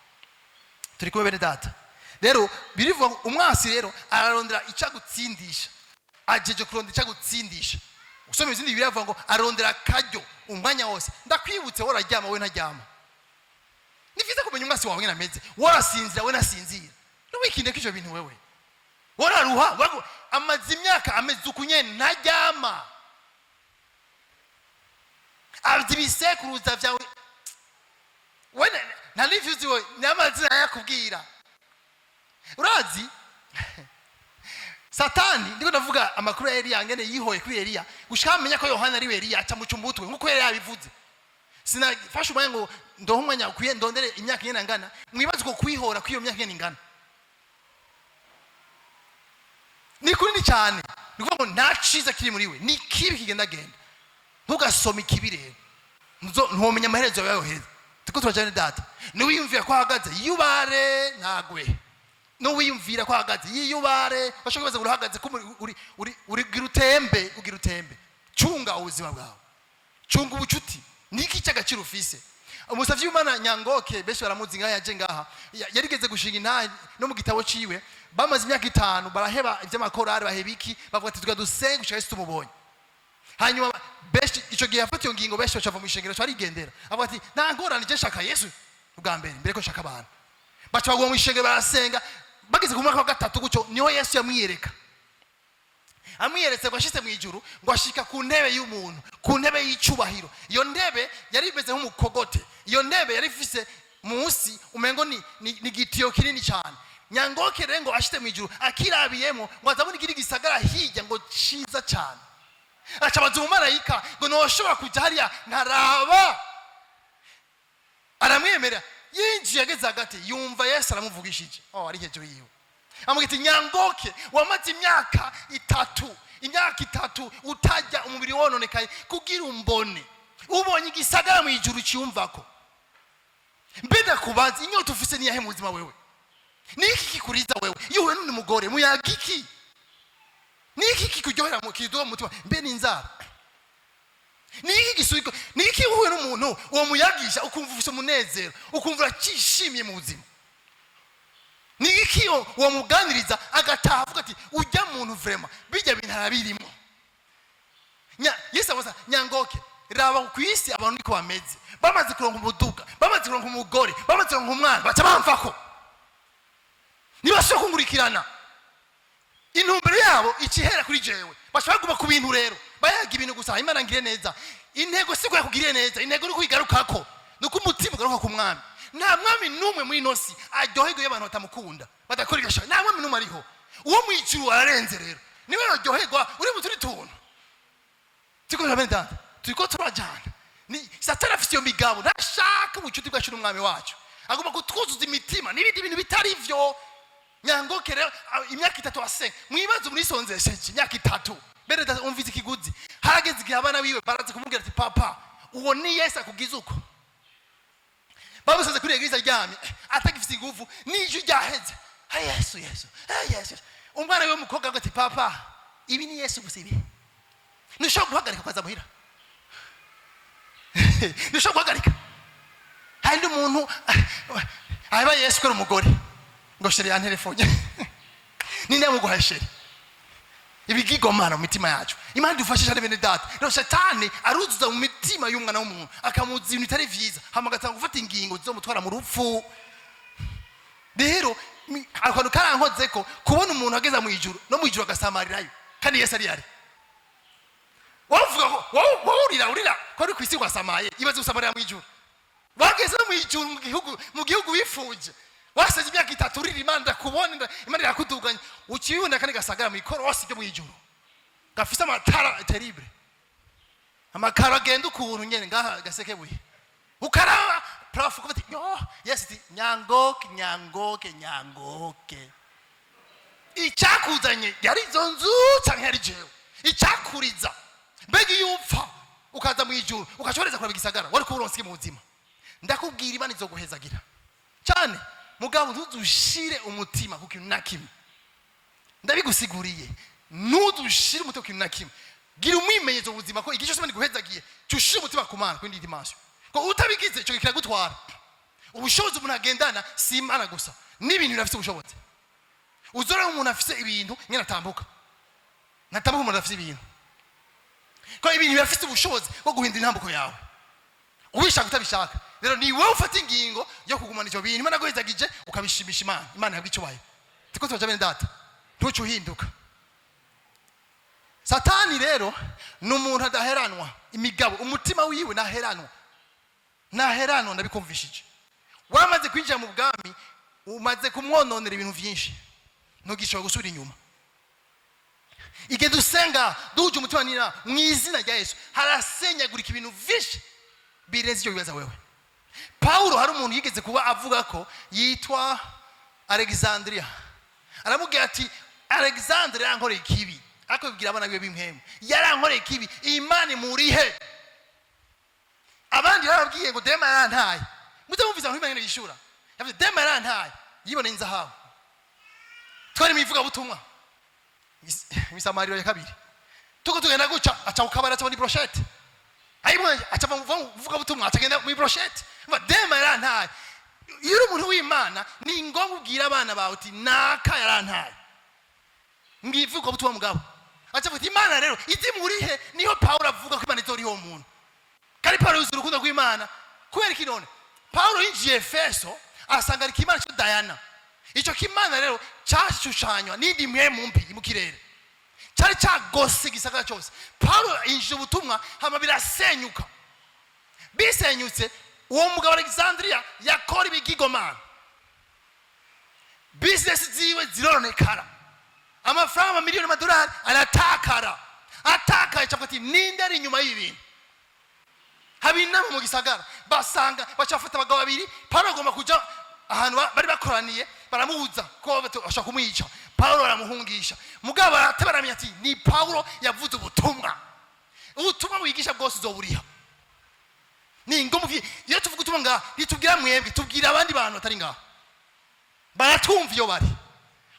Turi kumwe bene data. Rero birivuga umwasi rero ararondera icagutsindisha. Ajeje kurondera icagutsindisha. usome izindi Bibiliya avuga ngo arondera akaryo umwanya wose. Ndakwibutse woraryama we ntaryama. Ni vyiza kumenya umwasi wawe ngena ameze. Worasinzira we nasinzira. N'wikinde k'ivyo bintu wewe. Woraruha amazi imyaka ameze ukunyene ntaryama. Abizibisekuruza vyawe wena nalivyuzi we n'amazina yakubwira. Urazi Satani ndiko ndavuga amakuru ya Eliya ngene yihoye kuri Eliya gushamenya ko Yohana ari we Eliya aca mucumbutwe nkuko Eliya yabivuze. Sinafasha umwanya ngo ndoho umwanya ukwiye ndondere imyaka ngena ngana mwibaze ko kwihora kwiyo myaka ngena ngana. Ni kuri cyane ndikuvuga ngo ntaciza kiri muri we ni kibi kigenda genda. Ntugasome ikibi rero ntumenya amaherezo yawe heza. Tuko turajana data niwiyumvira ko hagaze yubare ntagwe. Nuwiyumvira ko hagaze yiyubare bashobora urahagaze ko uri ugira utembe. Cunga ubuzima bwawe. Cunga ubucuti. Niki cyagaciro ufise. Umusavyi w'Imana Nyangoke beshi baramuzi ngaha yaje ngaha yarigeze gushinga intahe no mu gitabo ciwe bamaze imyaka 5 baraheba ivy'amakorari bahebiki bavuga ati tugadusenga ushaka Yesu tumubonye. Hanyuma beshi ico gihe yafatiye ngingo beshi bacava mu ishengero cyo arigendera avuga ati nangorane je shaka Yesu ubwa mbere ko shaka abantu baca bagwa mu ishengero barasenga bageze ku mwaka wa 3 gucyo niho Yesu yamwiyereka amwiyeretse bashitse mu ijuru ngo ashika ku ntebe y'umuntu ku ntebe y'icubahiro. Iyo ntebe yari imeze nk'umukogote. Iyo ntebe yari ifise munsi umengo ni gitiyo kinini cyane. Nyangoke rero ngo ashite mu ijuru akirabiyemo ngo azabona igiri gisagara hirya ngo ciza cyane. Acabaza umumarayika ngo noshobora kuja hariya nkaraba. Aramwemera yinjiye ageze hagati yumva Yesu aramuvugishije. Ari hejuru yiwe. Amugiti Nyangoke wamaze imyaka 3 utajya umubiri wononekaye kugira umbone. Ubonye igisagara mu ijuru cyumvako. Mbeda kubaza inyota ufise niyahe mu buzima wewe. Niki kikuriza wewe? Yewe nuni mugore muyagiki. Niki kikujyohera mu kiduwa mutima mbe ninzara. Niki gisuiko niki uhuye n'umuntu uwo muyagisha ukumva ufise umunezero ukumva cyishimye mu buzima. Niki uwo muganiriza agataha avuga ati ujya muntu vrema bijya bintarabirimo. Yesu avuga Nyangoke raba kwisi abantu niko bameze bamaze kuronka umuduga bamaze kuronka umugore bamaze kuronka umwana baca bamfako nibasho kungurikirana intumbero yabo ikihera kuri jewe bashaka kuba ku bintu rero bayaga ibintu gusa Imana ngire neza intego siko yakugiriye neza intego uri kwigarukako nuko umutima ugaruka ku mwami. Nta mwami numwe muri nosi aryoherwa y'abantu batamukunda badakoresha nta mwami numwe ariho uwo mu ijuru ararenze rero niwe aryoherwa uri mu turi tuntu tiko turabenda turiko turajana ni Satani afite iyo migabo ndashaka ubucuti bwacu n'umwami wacu agomba kutwuzuza imitima n'ibindi bintu bitari vyo. Nyangoke rero imyaka 3 asenga mwibazo muri sonzesheje imyaka 3 bere umvise ikiguzi harageze igihe abana biwe baraze kumubwira ati papa uwo ni Yesu akugize uko babusaze kuri eglise ryami atagifite ingufu nije ryaheze Yesu umwana we mukobwa ngo ati papa ibi ni Yesu gusibi nishobora guhagarika kwaza muhira nishobora guhagarika handi umuntu aba Yesu ko umugore ngo shere ya telefone ninde muguhasheri ibigigomana mu mitima yacu. Imana dufashisha bene data rero Satani aruzuza mu mitima y'umwana w'umuntu akamuzi ibintu bitari vyiza hama gatanga gufata ingingo zo mutwara mu rupfu. Rero akantu karankoze ko kubona umuntu ageza mu ijuru no mu ijuru agasamarirayo kandi Yesu ari wavuga ko urira ko ari kwisi wasamaye ibaze usamarira mu ijuru bageze mu ijuru mu gihugu wifuje wasaje imyaka 3 urira Imana kubona Imana yakuduganya ukibunda kandi gasagara mu ikorosi byo mu ijuru gafise amatara terrible amakara agenda ukuntu nyene ngaha gasekebuye ukaraba prof ko bati yo Yes Nyangoke icyakuzanye yari zonzu canke yari jewe icyakuriza mbegi yupfa ukaza mu ijuru ukashoreza kuraba igisagara wari kuronse mu buzima ndakubwira Imana izoguhezagira cyane mugabo ntudushire umutima ku kintu nakimwe ndabigusiguriye ntudushire umutima ku kintu nakimwe gira umwimenyezo ubuzima ko igice cyose guhezagiye cyushire umutima ku Mana kwindi dimension ko utabigize cyo kiragutwara ubushobozi umuntu agendana si Imana gusa n'ibintu birafite ubushobozi uzora umuntu afise ibintu nyine natambuka umuntu afise ibintu ko ibintu bifite ubushobozi bwo guhindura intambuko yawe ubishaka utabishaka. Rero ni wowe ufata ingingo yo kugumana icyo bintu Imana guhezagije ukabishimisha Imana yabwo icyubaye. Tiko tubaje bene data ntucu uhinduka. Satani rero ni umuntu adaheranwa imigabo, umutima wiwe naheranwa ndabikumvishije. Wamaze kwinjira mu bwami umaze kumwononera ibintu byinshi ntugishobora gusubira inyuma. Igihe dusenga duhuje umutima nina mu izina rya Yesu harasenyagurika ibintu byinshi birenze icyo bibaza wewe. Paulo hari umuntu yigeze kuba avuga ko yitwa Alexandria, aramubwira ati Alexandria yankoreye ikibi, akabwira abana biwe b'impemu yarankoreye ikibi, Imana murihe. Abandi barabwiye ngo Dema yarantaye, mutamumviza ngo Imana yishura, yavuze Dema yarantaye yibona inzahabu. Twari mivuga butumwa Misamariro ya kabiri tuko tugenda guca aca ukabara cyane ni brochette ayibona aca vuga butumwa atagenda mu brochette mva Dema yarantaye. Iyo umuntu w'Imana ni ngombwa ubwira abana bawe uti naka yarantaye ngivuga butumwa mugabo aca vuga Imana rero izi murihe. Niho Paulo avuga ko Imana itoriho umuntu kandi Paulo yuzuye urukundo rw'Imana kubera iki none Paulo yinjiye Efeso asanga ari Imana cyo Diana. Icyo kimana rero cyashushanywa n'indi mpemu mbi mu kirere cyari cyagose gisagara cyose. Paulo injije ubutumwa hama birasenyuka, bisenyutse uwo mugabo Alexandria yakora ibigigomana, business ziwe zironekara, amafaranga miliyoni y'amadolari aratakara, atakaye cyangwa ati ninde ari inyuma y'ibintu. Habinama mu gisagara basanga bacafata abagabo babiri, Paulo agomba kuja ahantu bari bakoraniye baramubuza ko bashaka kumwica. Paulo aramuhungisha, mugabo aratebaramya ati ni Paulo yavuze ubutumwa wigisha bwose uzoburiha. Ni ngombwa iyo tuvuga ubutumwa nga nitubwira mwebwe tubwira abandi bantu atari ngaho baratumva iyo bari.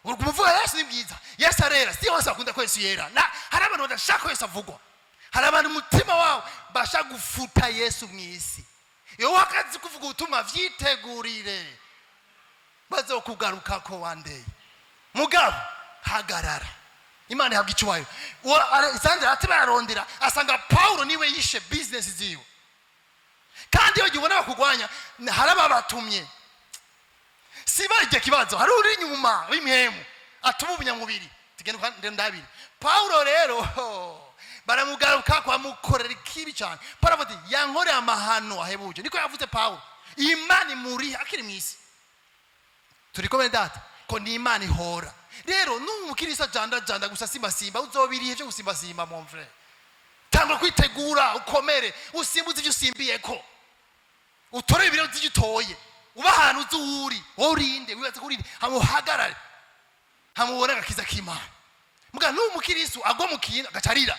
Urumuvuga Yesu ni bwiza, Yesu arera, si hose akunda ko Yesu yera. Hari abantu badashaka ko Yesu avugwa, hari abantu umutima wao bashaka gufuta Yesu mwisi. Iyo wakazi kuvuga ubutumwa vyitegurire bazokugaruka ko wandeye. Mugabo hagarara, Imana ihabwa icyubahiro. Alexandria ati bararondera asanga Paulo niwe yishe business ziwe, kandi iyo gibona bakugwanya haraba batumye sibajye kibazo hari uri nyuma w'imhemu atumubunya mubiri tigenda ndabiri. Paulo rero baramugaruka kwa mukorera ikibi cyane. Paulo ati yankore amahano ahebuje, niko yavuze Paulo. Imana muri akiri mwisi turiko bene data ko ni Imana ihora. Rero numukirisa janda gusa simba uzobiriye byo gusimba mon frère. Tangwa kwitegura ukomere usimbuze ibyo usimbiyeko, utore ibiro by'igitoye uba ahantu uzuri worinde wibaze kurinde hamuhagarare hamubona gakiza k'Imana. Muga numukirisu agomukina gacarira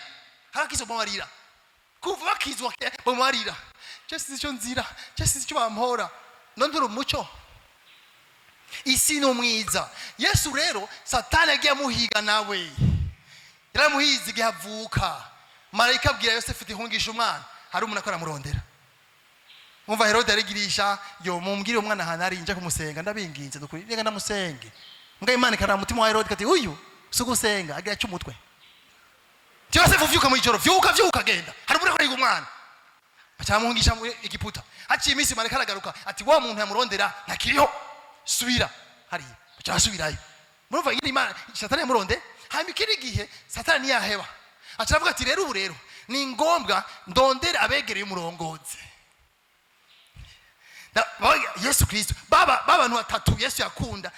harakizo bamarira kuva bakizwa bamarira cyese cyo nzira cyese cyo bampora nondura umuco. Isi no mwiza. Yesu rero Satani yagiye muhiga nawe yaramuhize igihe avuka. Marayika abwira Yosefu ati hungisha umwana, hari umuntu akora murondera. Umva Herode arigirisha yo mumbwire umwana hana ari nje kumusenga ndabinginze dukuri renga ndamusenge. Mbwa Imana ikara mutima wa Herode kati uyu sugusenga agira cy'umutwe. Yosefu vyuka mu ijoro vyuka genda hari umuntu akora umwana acamuhungisha mu Egiputa. Haciye iminsi Marayika aragaruka ati wa muntu yamurondera ntakiriho subira hari cyasubirayo. Murumva yiri Imana Satani yamuronde hanyuma ikindi gihe Satani yaheba acavuga ati rero ubu rero ni ngombwa ndondere abegereye umurongozi. Yesu Kristo baba bantu batatu Yesu yakunda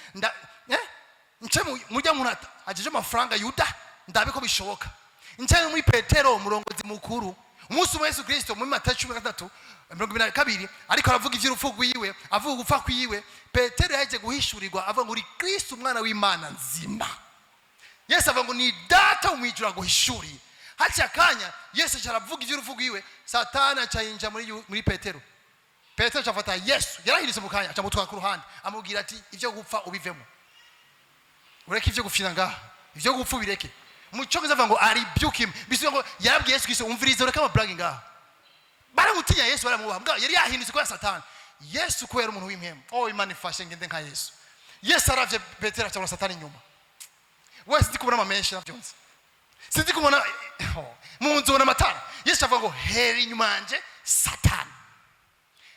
nce mujya muntu ajeje amafaranga Yuda ndabe ko bishoboka. Nce muri Petero umurongozi mukuru umunsi umwe Yesu Kristo muri Matayo 13:22 ariko aravuga ivy'urupfu rwiwe avuga gupfa kwiwe. Petero yaje guhishurirwa avuga ngo uri Kristo umwana w'Imana nzima. Yesu avuga ngo ni data umwijura guhishuri. Hacha kanya Yesu cyaravuga ivy'urupfu rwiwe, Satani acayinja muri Petero. Petero cyafata Yesu yarahirise mu kanya acamutwara ku ruhande amubwira ati ivyo gupfa ubivemo, ureke ivyo gufina ngaha, ivyo gupfa bireke. Mucyongereza avuga ngo ari byukim bisubiye ngo yarabwiye Yesu Kristo umvirize ureke amabragging ngaha. Baramutinya Yesu baramubaha mbwa yari yahindutse kwa Satani. Yesu kwera umuntu w'impemu Imana ifashe ngende nka Yesu. Yesu aravye Petero cyangwa Satani nyuma. Wewe sinzi kubona amamenshi navyonze, sinzi kubona mu nzona amatara Yesu avuga ngo hera inyuma yanje Satani.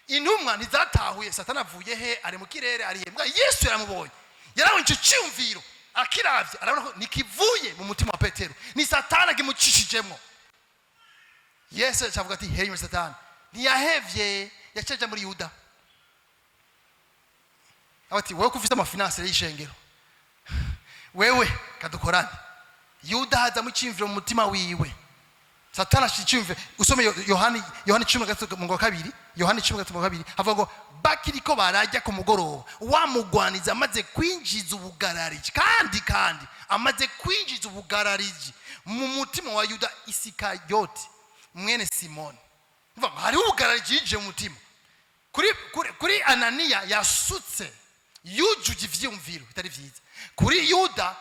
Intumwa ntizatahuye Satani avuye he, ari mu kirere ari he. Mbwa Yesu yaramubonye, yarabonye icyo cyumviro akiravye, arabona ko nikivuye mu mutima wa Petero, ni Satani agimucishijemo. Yesu avuga ati hera inyuma Satani. Ntiyahevye, yaceja muri Yuda. Abati wewe kufise amafinanse y'ishengero, wewe kadukorane. Yuda haza mu cyumviro mu mutima wiwe. Satani ashicumve. Usome Yohani 10:2, Yohani 10:2 havuga ngo bakiriko barajya ku mugoroba wamugwaniza amaze kwinjiza ubugarariji, kandi amaze kwinjiza ubugarariji mu mutima wa Yuda Isikarioti mwene Simoni. Mvuga hari ubugarariji yije mu mutima. Kuri Ananiya yasutse yujuje ivyumviro bitari vyiza. Kuri Yuda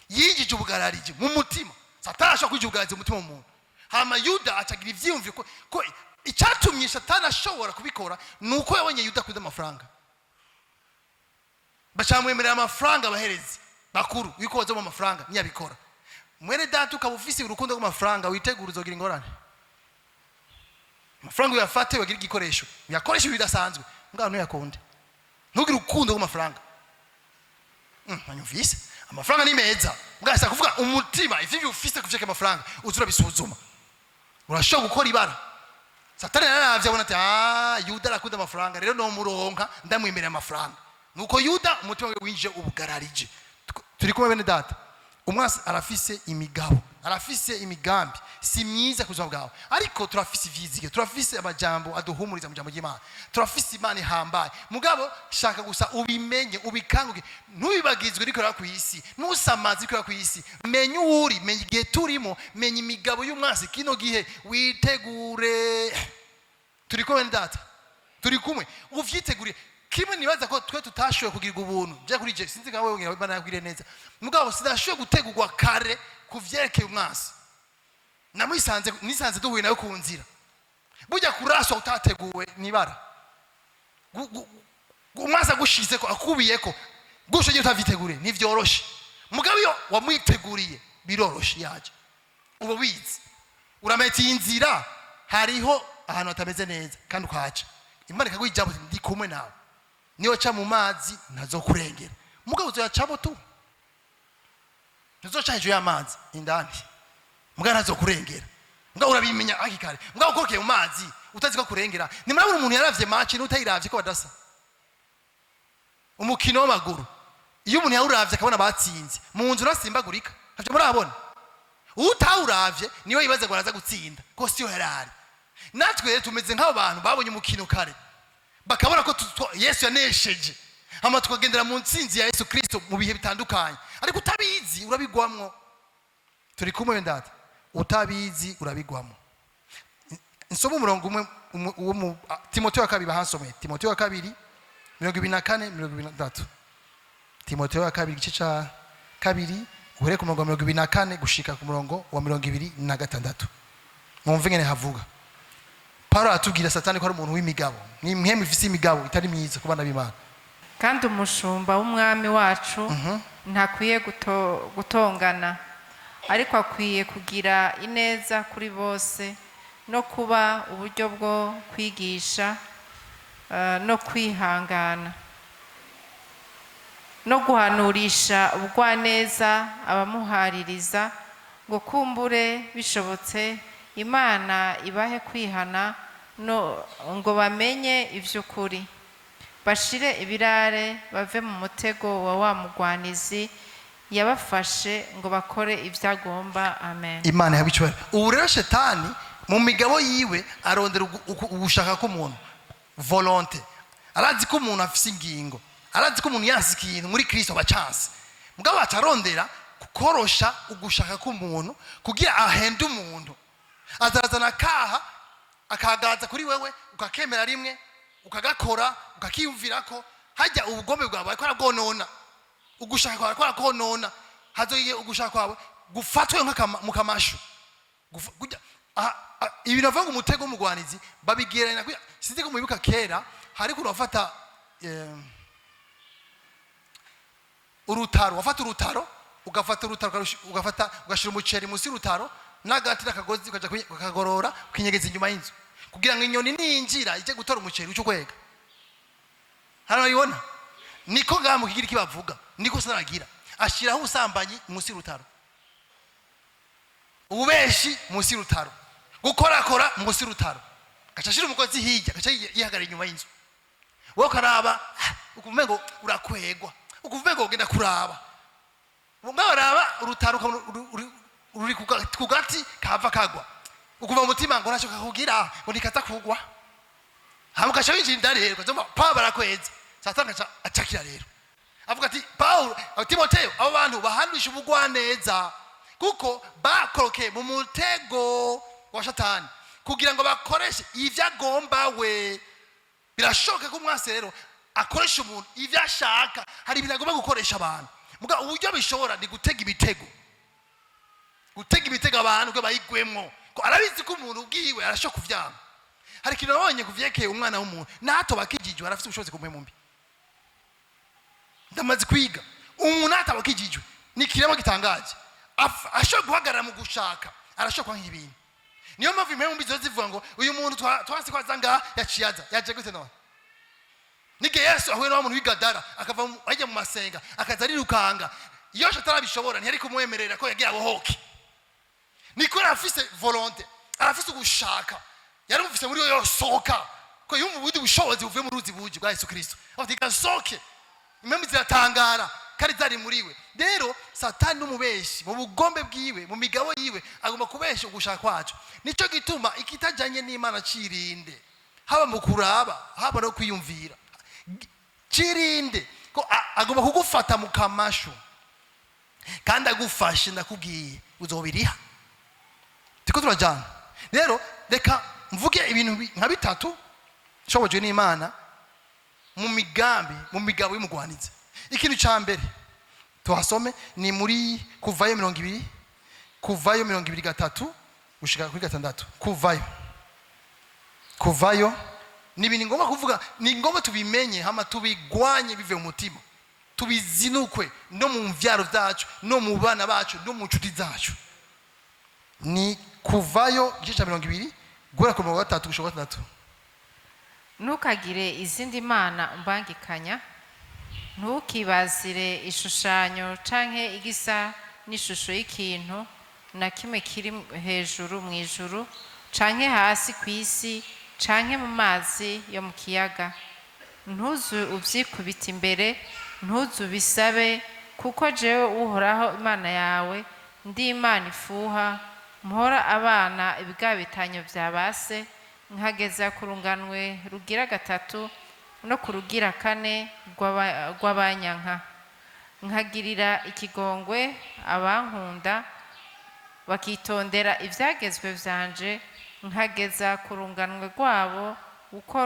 yinjije ubugarariji mu mutima. Satani ashaka kujugaza umutima w'umuntu. Hama Yuda acagira ivyumviro ko icyatumye Satani ashobora kubikora nuko yabonye Yuda kuda amafaranga. Bacamwemerera amafaranga abaherezi bakuru yuko bazo mu mafaranga ntiyabikora. Mwene data ukaba ufise urukundo rw'amafaranga witegura uzogira ingorane. Amafaranga uyafate wagira igikoresho, uyakoresha bidasanzwe, ngabo ntuyakonde. Ntugire urukundo rw'amafaranga. Anyumvise amafaranga ni meza, ngasa kuvuga umutima ivyo ufise kuvye amafaranga uzura bisuzuma. Urashobora gukora ibara. Satani yaravye abona ati Yuda arakunda amafaranga, rero no muronka ndamwemerera amafaranga. Nuko Yuda umutima we winje ubugararije. Turi kumwe bene data. Umwasi arafise imigabo, arafise imigambi si myiza kuzwa bwawe, ariko turafise ivyizige, turafise amajambo aduhumuriza mu jambo ry'Imana, turafise Imana ihambaye. Mugabo shaka gusa ubimenye, ubikanguke, ntubibagizwe rikora ku isi, nusamazi rikora ku isi. Menye uri, menye igihe turimo, menye imigabo y'umwasi kino gihe, witegure. Turi kumwe data, turi kumwe, uvyitegure. Kimwe nibaza ko twe tutashoye kugira ubuntu bya kuri je, sinzi ngawe wongera Imana yagwire neza. Mugabo sidashoye gutegurwa kare kuvyerekeye umwasi. Nisanze duhuye nayo ku nzira. Burya kuraswa utateguwe nibara. Umwasi agushize ko akubiyeko, gusho gihe utavitegure nivyoroshe. Mugabo yo wamwiteguriye biroroshe yaje. Ubo wizi urametse inzira, hariho ahantu atameze neza kandi ukaca. Imana ikagwijabo ndi kumwe nawe. Niyo cha mu mazi ntazokurengera. Mugabo uzoyacamo tu. Ntazoca hejuru y'amazi indani. Mugabo ntazokurengera. Mugabo urabimenya akikare. Mugabo ukokeye mu mazi utazi ko kurengera. Ni murabona umuntu yaravye match n'utayiravye ko badasa. Umukino w'amaguru. Iyo umuntu yawuravye akabona batsinze, mu nzu nasimbagurika. Havyo murabona. Utawuravye niwe yibaza ngo araza gutsinda. Ko siyo yarari. Natwe tumeze nk'abo bantu babonye umukino kare. Bakabona ko Yesu yanesheje. Hama tukagendera mu ntsinzi ya Yesu Kristo mu bihe bitandukanye. Ariko utabizi urabigwamwo. Turi kumwe ndata. Utabizi urabigwamwo. Nsomo umurongo umwe mu Timotheo 2 bahansomeye. Timotheo 2 24-23. Timotheo 2 gice ca 2 uhere ku murongo 24 gushika ku murongo wa 26. Mwumve ngene havuga. Paulo atubwira Satani ko ari umuntu w'imigabo. Ni mwemwe ifise imigabo itari myiza ku bana b'Imana. Kandi umushumba w'umwami wacu ntakwiye gutongana, ariko akwiye kugira ineza kuri bose no kuba uburyo bwo kwigisha no kwihangana no guhanurisha ubugwaneza abamuhaririza, ngo kumbure bishobotse Imana ibahe kwihana ngo bamenye ivy'ukuri, bashire ibirare, bave mu mutego wa mugwanizi yabafashe ngo bakore ivyagomba. Amen. Imana yabicwera. Ubu rero Satani mu migabo yiwe arondera ugushaka ko umuntu volonté. Arazi ko umuntu afise ingingo, arazi ko umuntu yasi ikintu muri Kristo bachanse. Mugabo atarondera kukorosha ugushaka ko umuntu kugira ahende umuntu. Azazana kaha akagaza kuri wewe ukakemera rimwe ukagakora ukakiyumvirako, hajya ubugombe bwawe ko arabwonona, ugushaka kwawe ko arakonona, hazoye ugushaka kwawe gufatwe mu kamashu. Ibintu bavanga umutego w'umugwanizi babigerana. Sinzi ko mubibuka kera hari kurafata urutaro, wafata urutaro ugafata urutaro ugashira umuceri munsi y'urutaro n'agati n'akagozi ukaja kukagorora ukinyegeza inyuma y'inzu kugira ngo inyoni ninjira ije gutora umuceri uco kwega. Hano yibona niko gamu kigira kibavuga niko saragira ashiraho ubusambanyi munsi y'urutaro, ububeshi munsi y'urutaro, gukorakora munsi y'urutaro, gacashira umugozi hirya gaca yihagara inyuma y'inzu. Wowe karaba ukuvuga ngo urakwegwa, ukuvuga ngo ugenda kuraba ungaraba urutaro ruri kugati kava kagwa, ukuva umutima ngo nashoka kugira ngo nikaza kugwa hama gaca winjira indani rero kazoma pa barakweza. Satani gaca acakira rero avuga ati Paulo Timoteyo abo bantu bahandisha ubugwaneza kuko bakoroke mu mutego wa Satani kugira ngo bakoreshe ivyo agomba we. Birashoka ko umwase rero akoresha umuntu ivyo ashaka, hari ibintu agomba gukoresha abantu muga uburyo bishobora ni gutega imitego abantu ko bayigwemo ko arabizi ko umuntu ubwiwe arashoka kuvyama. Hari kintu nabonye kuvyekeye umwana w'umuntu nato bakijijwe arafite ubushobozi kumwe mumbi. Ndamaze kwiga umuntu atabakijijwe ni kiremo gitangaje ashobora guhagarara mu gushaka arashokwa nk'ibintu. Niyo mpamvu impemu mbi zivuga ngo uyu muntu twasi kwazanga yaciyaza yaje gute none. Nige Yesu ahuye n'umuntu w'igadara akava ajya mu masenga akaza rirukanga iyo atarabishobora ntiyari kumwemerera ko yagiye abohoke. Niko arafise volonté arafise ugushaka yari mufise muri yo soka ko yumva ubudi bushobozi buvuye mu ruzi buje bwa Yesu Kristo avuga soke impemu ziratangara kari zari muriwe. Rero Satani n'umubeshi mu bugombe bwiwe mu migabo yiwe agomba kubesha ugushaka kwacu. Nico gituma ikitajanye n'Imana cirinde haba mu kuraba haba no kwiyumvira cirinde ko agomba kugufata mu kamasho kandi agufashe ndakubwiye uzobiriha. Tiko turajana rero reka mvuge ibintu nka bitatu shobojwe n'Imana mu migabo y'umugwaniza. Ikintu ca mbere tuhasome ni muri Kuvayo 20 Kuvayo 23 gushika kuri 6 Kuvayo ni ibintu ngomba kuvuga, ni ngomba tubimenye hama tubigwanye bive mu mutima tubizinukwe no mu mvyaro vyacu no mu bana bacu no mu nshuti zacu. Ni Kuvayo igice 20 guhera ku 3 gushika 6. Ntukagire izindi mana umbangikanya, ntukibazire ishushanyo canke igisa n'ishusho y'ikintu na kimwe kiri hejuru mu ijuru canke hasi kw'isi canke mu mazi yo mu kiyaga. Ntuzu uvyikubita imbere, ntuzu bisabe, kuko jewe Uhoraho Imana yawe ndi Imana ifuha, mpora abana ibigabitanyo vya base, nkageza ku runganwe rugira 3 no ku rugira 4 rw'abanyanka. Nkagirira ikigongwe abankunda bakitondera ivyagezwe vyanje, nkageza ku runganwe rwabo uko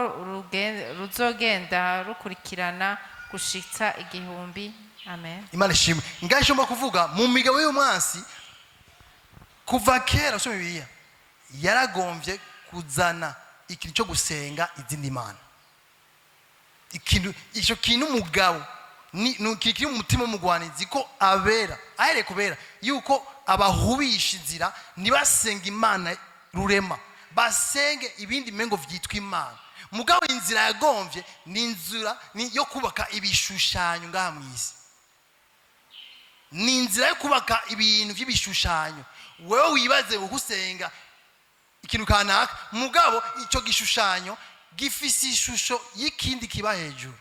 ruzogenda rukurikirana gushitsa 1000. Amen. Imana ishimwe. Ngaje mba kuvuga mu migabo y'umwansi kuva kera so Bibiliya yaragomvye kuzana ikintu cyo gusenga izindi mana. Ico kintu umugabo ni kiri mu mutima w'umugwanizi ko abera ahere kubera yuko abahubisha inzira nibasenga Imana rurema, basenge ibindi mengo vyitwa Imana. Mugabo inzira yagomvye ni inzira yo kubaka ibishushanyo ngaha mwisi, ni inzira yo kubaka ibintu vy'ibishushanyo. Wewe wibaze ugusenga ikintu kanaka mugabo ico gishushanyo gifise ishusho y'ikindi kiba hejuru.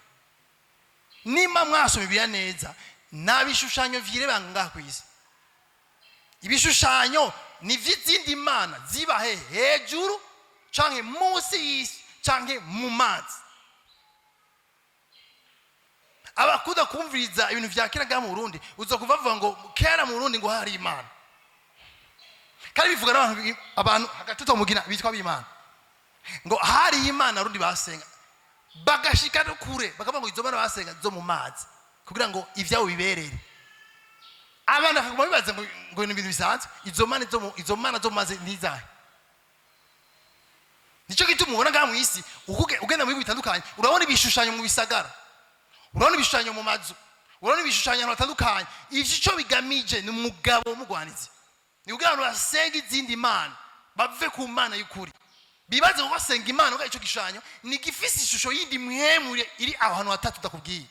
Nima mwaso Bibiliya neza nabishushanyo vyireba ngaha kwisi. Ibishushanyo ni vy'izindi mana ziba hejuru canke munsi y'isi canke mu mazi. Abakuda kumviriza ibintu vya kera ga mu Burundi uzokuvavuga ngo kera mu Burundi ngo hari Imana. Kandi bivuga n'abantu hagati mugina bitwa b'Imana ngo hari Imana rundi basenga bagashika no kure bakavuga ngo izo mana basenga zo mu mazi kugira ngo ivyawo biberere. Abana bakaguma bibaza ngo ibintu bisanzwe izo mana zo mazi nizahe. Nico gituma ubona ngaha mw'isi ugenda mu bihugu bitandukanye urabona ibishushanyo mu bisagara, urabona ibishushanyo mu mazu, urabona ibishushanyo batandukanye icyo bigamije ni umugabo w'umugwanizi ni kugira ngo basenga izindi mana bave ku mana y'ukuri bibaze ko basenga imana uko icyo gishushanyo ni gifise ishusho yindi mwemure iri ahantu hatatu ndakubwiye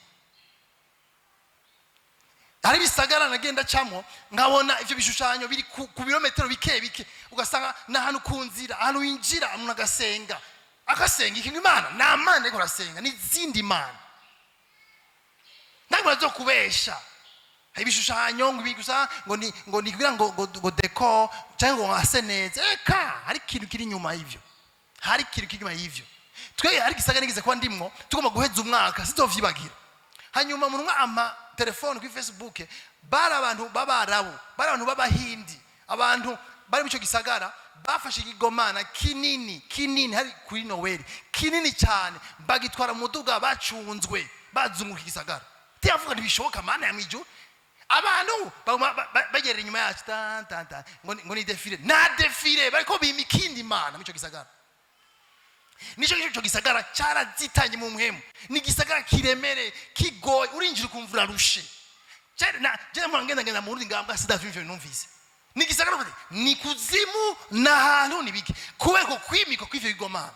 hari bisagara nagenda camwo nkabona ivyo bishushanyo biri ku birometero bike ugasanga n'ahantu ku nzira ahantu winjira umuntu agasenga ikintu imana nta mana ariko arasenga n'izindi mana ntabwo bazo kubesha ibishushanyo ngo ni kugira ngo decor cyangwa ngo hase neza eka hari ikintu kiri inyuma y'ivyo twe hari gisagara nigize kwa ndimwo tugomba guheza umwaka sizovyibagira hanyuma umuntu ama telefone kuri Facebook bari abantu b'abarabu bari abantu b'abahindi abantu bari mu cyo gisagara bafashe igigomana kinini hari kuri Noel kinini cyane bagitwara mu muduga bacunzwe bazunguka igisagara tiyavuga ntibishoboka mana ya mwijuru abantu bagerera inyuma yacu ngo ni defile na defile bariko bimikindi mana mu cyo gisagara nico gisagara cyarazitanye mu muhemu ni gisagara kiremere kigoye urinjira kumvura rushe je ngenda mu rundi ngambwa sidavimve numvise ni gisagara ni kuzimu na hantu nibiki kubeko kwimiko kw'ivyo bigomana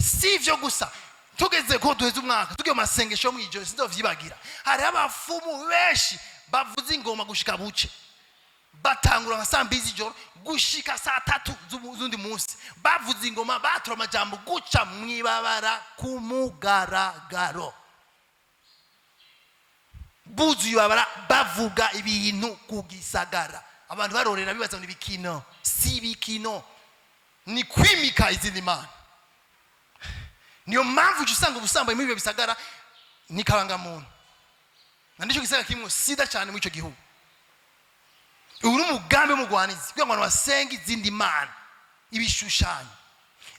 sivyo gusa tugeze ko duheze umwaka tugiye masengesho mwijoro sindovyibagira hari abafumu benshi bavuze ingoma gushika buce batangura nka saa 2 z'ijoro gushika saa 3 z'undi munsi bavuze ingoma batura amajambo guca mwibabara ku mugaragaro buzu yabara bavuga ibintu ku gisagara abantu barorera bibaza ngo bikino si bikino ni kwimika izindi mana niyo mpamvu usanga ubusambanyi muri ibyo bisagara ni karangamuntu nandicyo gisagara kimwe sida cyane muri icyo gihugu uri umugambi w'umugwanizi kugira ngo abantu basenga izindi mana ibishushanyo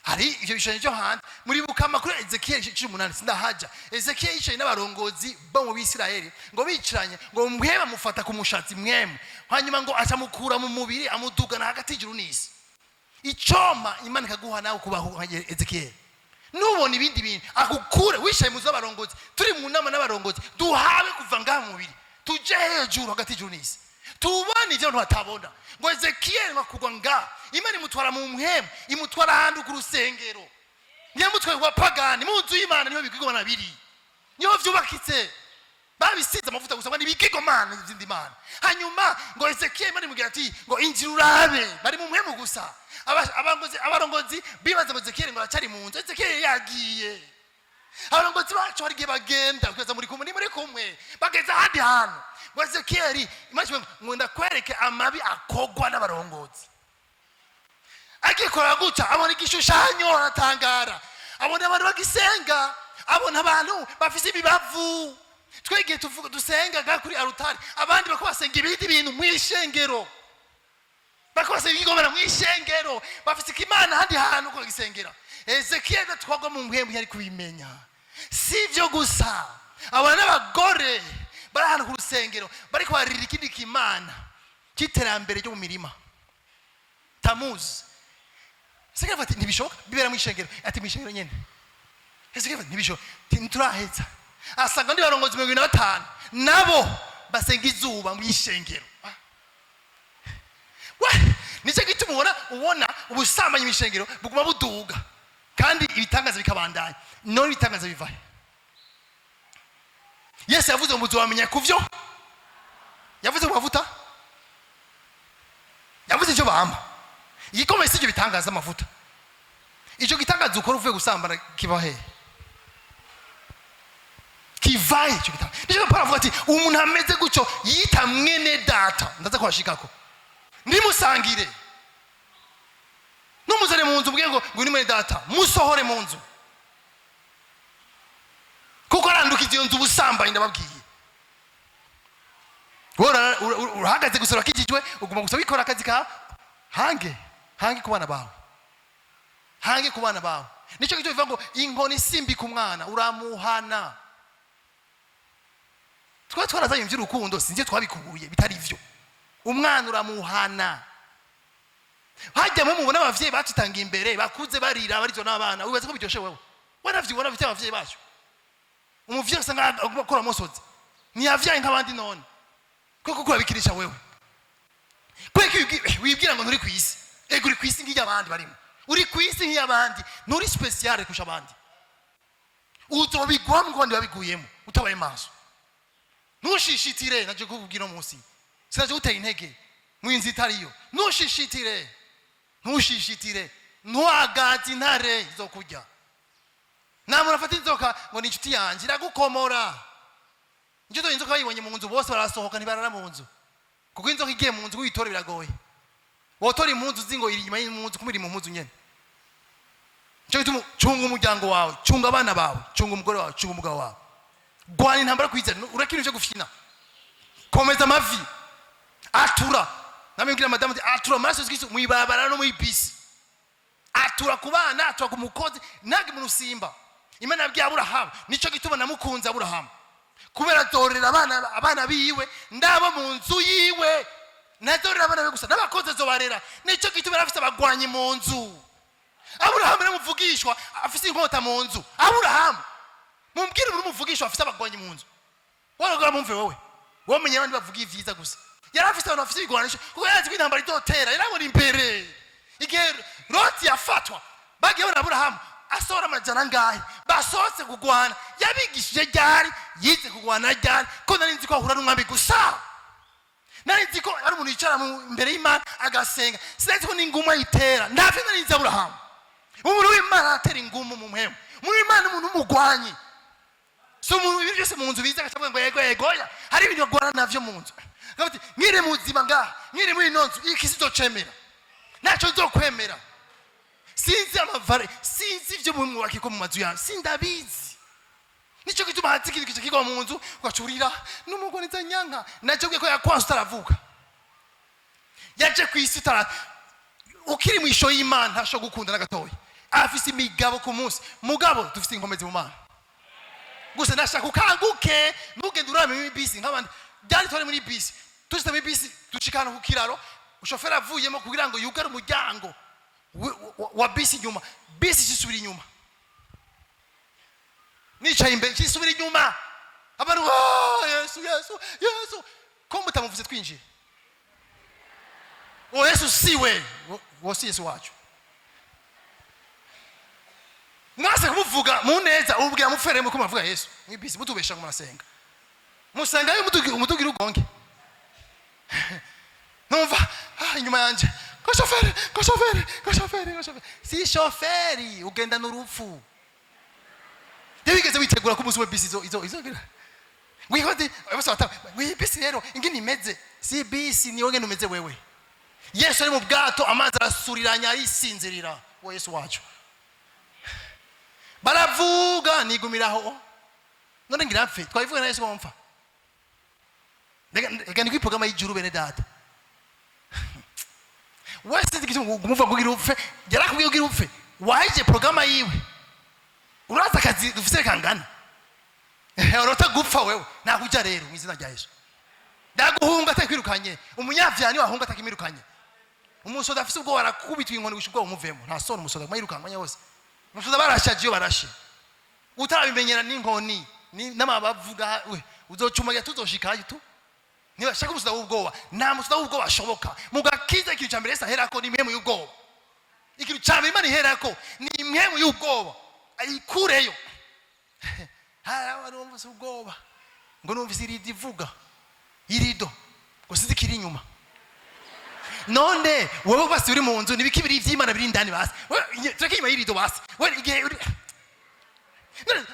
hari ivyo bishushanyo cyo hanze muri bukama kuri Ezekiel 18 sindahaja Ezekiel yicaye n'abarongozi bo mu Bisirayeli ngo biciranye ngo mweba mufata ku mushatsi mwemu hanyuma ngo acamukura mu mubiri amudugana hagati y'ijuru n'isi icoma imana ikaguha nawe kubaho Ezekiel nubona ibindi bintu akukure wishaye mu z'abarongozi turi mu nama n'abarongozi duhawe kuva ngaha mu mubiri tuje hejuru hagati y'ijuru n'isi tubani ivyo batabona ngo Ezekiel bakugwa nga imana imutwara mu muhemu imutwara handu ku rusengero niyo mutwe wa pagani munzu y'Imana niyo bigigomana biri niyo vyubakitse babisize amavuta gusa ngo bigigomana izindi mana hanyuma ngo Ezekiel imana imugira ati ngo injira urabe bari mu muhemu gusa abarongozi bibaza ngo Ezekiel ngo acari mu nzu Ezekiel yagiye abarongozi bacu hari gihe bagenda kugeza muri kumwe bageza handi hantu ngo Ezekiel imana ngo ndakwereke amabi akogwa n'abarongozi akikora guca abona igishushanyo aratangara abona abantu bagisenga abona abantu bafise ibibavu twege tuvuga dusenga kuri altar abandi bako basenga ibindi bintu mwishengero bako basenga ingomera mwishengero bafise ikimana handi hantu ko gisengera Ezekiel twagwa mu mpembu yari kubimenya sivyo gusa abana n'abagore bari hano ku rusengero bari kwaririra ikindi kimana kiterambere ryo mu mirima Tamuzi Ezekiel ati ntibishoka bibera mu ishengero ati mu ishengero nyene Ezekiel ati ntibishoka nturaheza asanga ndi barongozi 25 nabo basenga izuba mu ishengero nice gituma ubona ubusambanyi mu ishengero buguma buduga kandi ibitangaza bikabandanya none ibitangaza bivahe Yesu yavuze ngo muzamenya kuvyo yavuze ngo bavuta yavuze icyo bamba igikomeye sicyo bitangaza amavuta icyo gitangaza ukora uvuye gusambana kibahe kivaye icyo gitangaza nicyo paravuga ati umuntu ameze gucyo yita mwene data ndaza kwashikako ndimusangire numuzane mu nzu ubwiye ngo ni mwene data musohore mu nzu kuko aranduka iyo nzu ubusambanyi ndababwiye urahagaze gusa urakijijwe uguma gusa wikora akazi ka hange ku bana bawe nicyo gito bivuga ngo inkoni simbi ku mwana uramuhana twarazanye ivy'urukundo sinje twabikubuye bitari ivyo umwana uramuhana hajya mu mubona abavyeyi batutanga imbere bakuze barira barizo n'abana wibaza ko biryoshe wewe wanavye abavyeyi bacu umuvyeyi usanga akora mosozi ntiyavyaye nk'abandi none koko kurabikirisha wewe kweki wibwira ngo nturi ku isi ego uri ku isi nk'iy'abandi barimo uri ku isi nk'iy'abandi nturi special kurusha abandi uzobigwamo ngo babiguyemo utabaye maso ntushishitire naje kububwira umunsi sinaje gutera intege mwinzi itariyo ntushishitire ntuhagaze intare zo kurya namwe afata inzoka ngo ni inshuti yanjye iragukomora njye inzoka bayibonye mu nzu bose barasohoka ntibarara mu nzu kuko inzoka igiye mu nzu kuyitora biragoye wotora impunzu zingo iri inyuma y'impunzu kumira mu mpunzu nyene cyo gituma cunga umuryango wawe cunga abana bawe cunga umugore wawe cunga umugabo wawe gwana intambara kwizera urakinuje gufina komeza amavi atura namubwira madame atura maraso zikisi muyibarabara no muyibisi atura kubana atura ku mukozi nagi mu rusimba imana yabwiye Aburahamu nico gituma namukunza Aburahamu kubera dorera abana biwe ndabo mu nzu yiwe nadorera abana be gusa n'abakozi zobarera nico gituma afite abagwanyi mu nzu Aburahamu namuvugishwa afite inkota mu nzu Aburahamu mumbwire muri muvugishwa afite abagwanyi mu nzu waragira mumve wowe womenye abandi bavuga ivyiza gusa yari afite abantu afite igwanisho kuko yazi ko intambara itotera yarabona imbere igihe Loti yafatwa bagiye na Aburahamu asora amajana ngahe basohotse kugwana yabigishije ryari yize kugwana ryari ko nari nzi ko ahura n'umwami gusa nari nzi ko ari umuntu yicara imbere y'Imana agasenga sinzi ko n'inguma yitera ndavye nari nzi Aburahamu umuntu w'Imana atera ingumu mu mpemu muri Imana umuntu umugwanyi so mu bintu byose mu nzu biza agatabwe ngo yegoya hari ibintu bagwana navyo mu nzu kabati ngire muzima ngaha ngire muri nonzu ikisi zocemera naco zokwemera sinzi amavare sinzi ivyo mu mwakiko mu mazu yanyu sindabizi nico gituma hatiki kigwa mu nzu ugacurira n'umugoniza nyanka naco ko yakwanza taravuka yaje kwisitara ukiri mu isho y'Imana ntasho gukunda na gatoya afise imigabo ku munsi mugabo dufise inkomezi mu Mana gusa ndashaka ukanguke ntugende urame mu bisi nk'abandi byari tore muri bisi tujite muri bisi dushikana ku kiraro ushofera avuyemo kugira ngo yugare umuryango wa bisi nyuma bisi kisubira inyuma nicaye imbere kisubira inyuma abantu Yesu ko mutamuvuze twinjire Yesu siwe wosi Yesu wacu mwase kumuvuga muneza ubwira mufere muko mavuga Yesu mwibisi mutubesha kumurasenga musanga yo mutugira ugonge numva inyuma yanje ko chauffeur si chauffeur ugenda n'urupfu yabigeze witegura ko musuwe bisi izo wihode abasata bisi rero ingini imeze si bisi ni wowe numeze wewe Yesu ari mu bwato amazi arasuriranya yisinzirira wo Yesu wacu baravuga nigumiraho none ngira mfe twayivuga na Yesu bamfa ndega ni programa y'ijuru bene data wese ndikizo kumuva kugira upfe yarakubwiye kugira upfe waje programa yiwe uraza kazi dufise kangana urota gupfa wewe nakuja rero mu izina rya Yesu ndaguhunga atakwirukanye umunyavyani wahunga atakimirukanye umusoda afise ubwo warakubitwa inkoni gushubwa umuvemo nta soni umusoda mayirukanganya hose umusoda barashaje barashe utarabimenyera n'inkoni n'amabavuga we uzocuma tuzoshikayo tu niba shaka umusoda w'ubwoba nta musoda w'ubwoba ashoboka mugakiza ikintu cyambere Yesu aherako ni impemu y'ubwoba ikintu cyambere Imana iherako ni impemu y'ubwoba ayikureyo abantu bumva ubwoba ngo numvise irido ivuga irido ngo sinzi kiri inyuma none wowe basi uri mu nzu nibikibiri ivy'Imana biri ndani basi tureke inyuma y'irido basi we igihe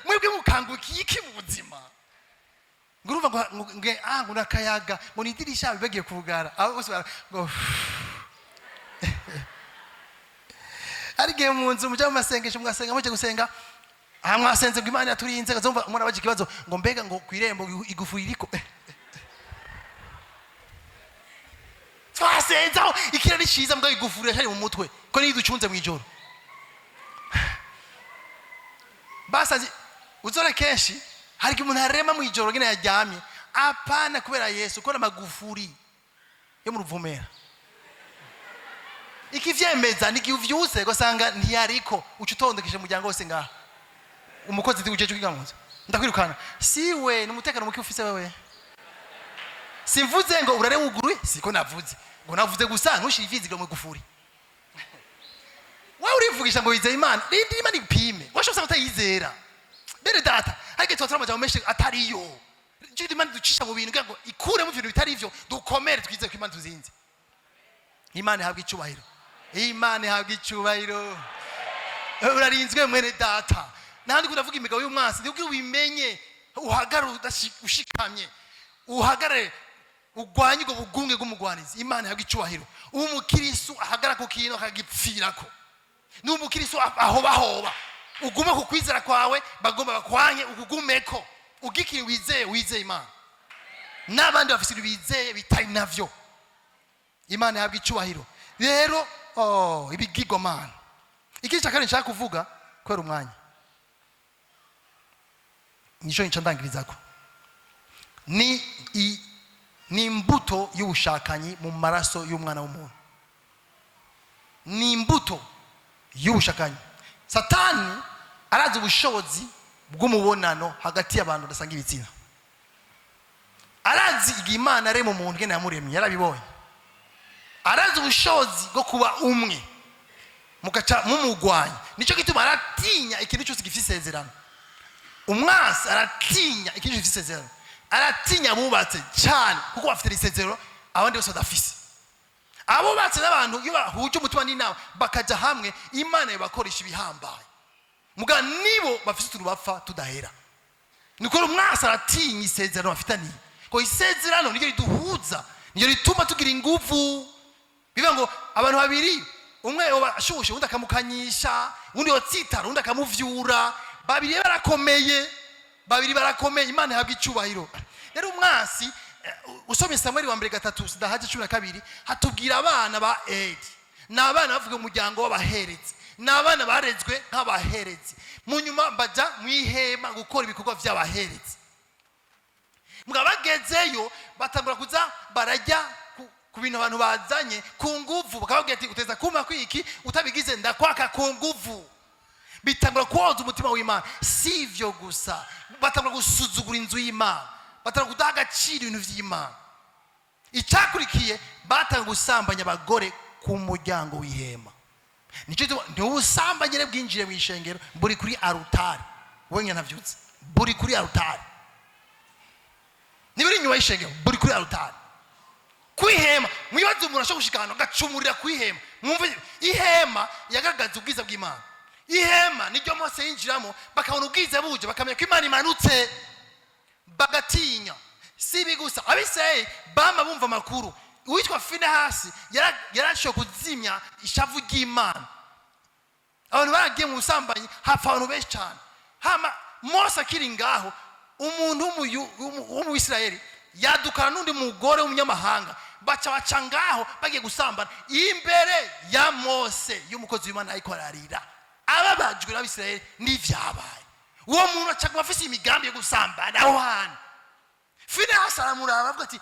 mwebwe mukangukiye iki mu buzima ngurumva ngo nakayaga ngo nidirisha bibagiye kuvugara abo bose ngo arige mu nzu mujya mu masengesho mugasenga muje gusenga mwasenze ngo Imana yaturinze gazomva umwana baje kibazo ngo mbega ngo kwirembo igufu iriko twasenza ikirari ciza mbwa igufurira cyari mu mutwe ko niducunze mu ijoro basazi uzora kenshi hari umuntu arema mu ijoro gine yaryamye apana kubera Yesu ko namagufuri yo mu ruvumera ikivyemeza nigivyuse gosanga ntiyariko ucutondekije muryango wose ngaha umukozi ndi ujeje kwiganguza ndakwirukana siwe n'umutekano muke ufise wewe simvuze ngo urare wuguruye, siko navuze ngo navuze gusa ntushire ivyizigiro mu gufuri. Wa urivugisha ngo wizeye Imana, rindi Imana ipime, washobora kutayizera. Bene data, harike tuba amajambo menshi atariyo. Jidi Imana ducisha mu bintu ngo ikure mu bintu bitari ivyo, dukomere twizeye ko Imana tuzinze. Imana ihabwa icubahiro. Imana ihabwa icubahiro. Urarinzwe mwene data. Nandi kudavuga imigabo y'umwansi, ndibwira ubimenye, uhagarare ushikamye. Uhagarare ugwanye ubwo bugunge bw'umugwanizi. Imana ihabwa icubahiro. Umukirisu ahagara ku kintu akagipfirako. N'umukirisu ahoba. Ugume ku kwizera kwawe, bagomba bakwanye ukugumeko. Ugikiri wizeye Imana. N'abandi bafise ibizeye bitari navyo. Imana ihabwa icubahiro. Rero ibigirwamana. Iki cyakane nshaka kuvuga kwera umwanya. Nisho nca ndangirizako. Ni imbuto y'ubushakanyi mu maraso y'umwana w'umuntu. Ni imbuto y'ubushakanyi. Satani arazi ubushobozi bw'umubonano hagati y'abantu basanga ibitsina. Arazi igihe Imana ari mu muntu ngene yamuremye, yarabibonye. Arazi ubushobozi bwo kuba umwe mukaca mumugwanya. Nico gituma aratinya ikintu cyose gifite isezerano. Umwasi aratinya ikintu gifite isezerano. Aratinya abubatse cyane kuko bafite isezerano abandi bose badafise. Abubatse n'abantu iyo bahuje umutima n'inama bakaja hamwe, Imana yabakoresha ibihambaye. Muga nibo bafite turubapfa tudahera. Niko umwasi aratinya isezerano bafitaniye. Ko isezerano niryo riduhuza, niryo rituma tugira ingufu. Bivuga ngo abantu babiri, umwe ashushe undi akamukanyisha, undi yotsitara undi akamuvyura, babiri barakomeye. Imana ihabwa icubahiro. Rero umwasi usomye Samuel wa mbere 3:12 hatubwira abana ba Eli. N'abana bavuga umuryango w'abaherezi. N'abana barezwe nk'abaherezi. Munyuma baja mwihema gukora ibikorwa by'abaherezi. Mugabagezeyo batangura kuza barajya ku bintu abantu bazanye ku nguvu, bakababwira ati uteza kuma kwiki utabigize ndakwaka ku nguvu. Bitangura kuoza umutima w'Imana. Sivyo gusa, batangura gusuzugura inzu y'Imana, batangura kudaha agaciro ibintu vy'Imana. Icyakurikiye batangura gusambanya abagore ku muryango w'ihema. Nico ntiwusambanye bwinjire mu ishengero, buri kuri altar. Wenye navyutse buri kuri altar. Nibiri nyuma y'ishengero buri kuri altar. Kwihema mwibaze umuntu ashaka gushikana gacumurira kwihema. Mwumve ihema yagaragaza ubwiza bw'Imana. Ihema niryo Mose yinjiramo bakabona ubwiza buje, bakamenya ko Imana imanutse, bagatinya. Sibi gusa abiseye bamba bumva makuru. Uwitwa Finehasi yarashoye kuzimya ishavu ry'Imana. Abantu baragiye mu busambanyi hapfa abantu benshi cyane. Hama Mose akiri ngaho, umuntu w'umu Israeli yadukana n'undi mugore w'umunyamahanga, baca ngaho bagiye gusambana imbere ya Mose y'umukozi w'Imana ariko ararira. Ababajwe n'Abisirayeli n'ivyabaye. Uwo muntu acagwa afise imigambi yo gusambana aho hano. Finehasi aramuraba avuga ati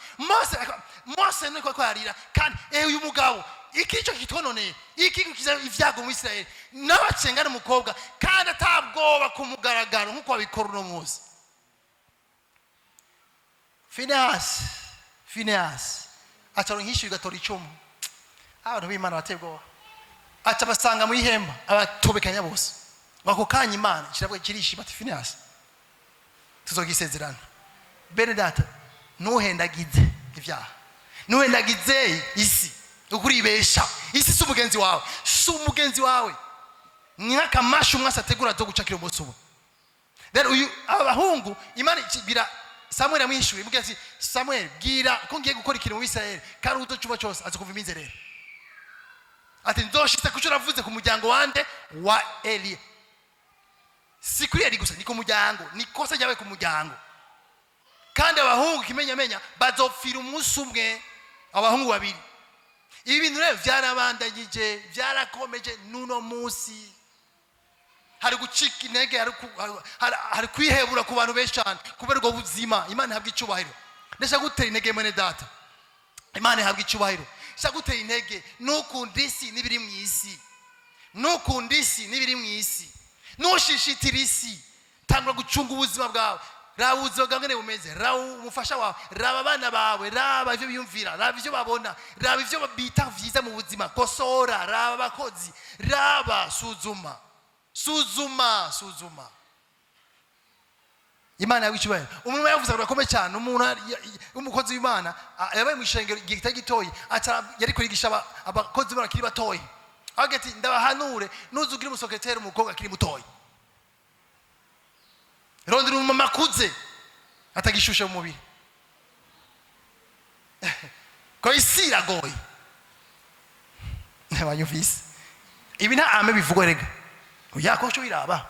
Mose niko ararira kandi uyu mugabo ikico kitononeye ikigize ivyago mu Isirayeli n'abacengana umukobwa kandi atabwoba kumugaragaro nkuko babikora no Mose. Finehasi acaronka gatora icumu. Abantu b'Imana batebwoba. Aca basanga mu ihema abatobekanya bose. Wako kanya Imana kirabwe kirishi bati Finehasi tuzogisezerana. Bene data, nuhendagize ivyaha. Nuhendagize isi ukuribesha. Isi si umugenzi wawe. Si umugenzi wawe. Nk'akamashu mwasa ategura zo gucakira umunsi umwe. Rero uyu abahungu Imana ibira Samuel amwishuye ivuga ati Samuel gira ko ngiye gukora ikintu mu Israeli kandi utocuba cyose azokuva iminzerere. Ati nzoshitse kuco ravuze ku muryango wande wa Eli. Sikuri ari gusa niko muryango, nikosa ryawe ku muryango. Kandi abahungu kimenya bazopfira umunsi umwe, abahungu babiri. Ibi bintu rero vyarabandanyije, vyarakomeje nuno munsi. Hari gucika intege, hari kwihebura ku bantu benshi cyane kubera ubwo buzima. Imana ihabwa icubahiro. Ndashaka gutera intege mwene data. Imana ihabwa icubahiro. Ndashaka gutera intege nukundisi nibiri mu isi. Nukundisi nibiri mu isi. Nushishitira isi. Tangura gucunga ubuzima bwawe. raba ubuzima bwawe ngene bumeze, raba umufasha wawe, raba abana bawe, raba ivyo biyumvira, raba ivyo babona, raba ivyo bita vyiza mu buzima, kosora, raba abakozi, raba, suzuma. Imana yawicyubahiro. Umuntu yavuze ngo akomeye cyane, umuntu umukozi w'Imana yabaye mu ishengero igihe kitari gitoyi, yari kurigisha abakozi b'Imana kiri batoyi. Agati ndabahanure nuzugira umusekreteri umukobwa kiri mutoyi. Rondera umumama akuze atagishushe mu mubiri. Ko isi iragoye. Nabanyumvise. Ibi nta ame bivugwa rega. Uyakosho biraba.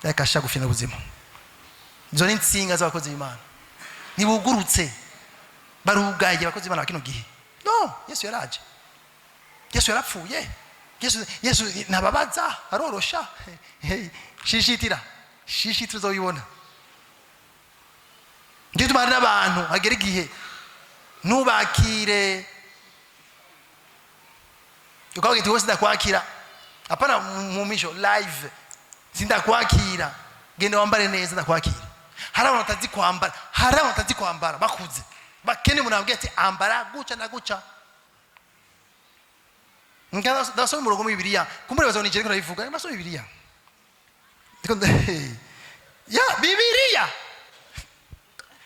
Reka sha gufina ubuzima. Izo ni insinga z'abakozi b'Imana. Nibugurutse barugaye abakozi b'Imana kino gihe. No, Yesu yaraje. Yesu yarapfuye. Yesu nababaza arorosha. Shishitira uzobibona. Ngiye tumarira abantu agera igihe nubakire. Ukabwira ati wese ndakwakira. Apana mu misho live. Sindakwakira. Genda wambare neza ndakwakira. Hari abantu batazi kwambara, bakuze. Bakene munabwiye ati ambara guca na guca. Ndasoma umurongo mu Bibiliya. Kumbure bazonigere ko nabivuga. Ndasoma Bibiliya. Ya Bibiliya.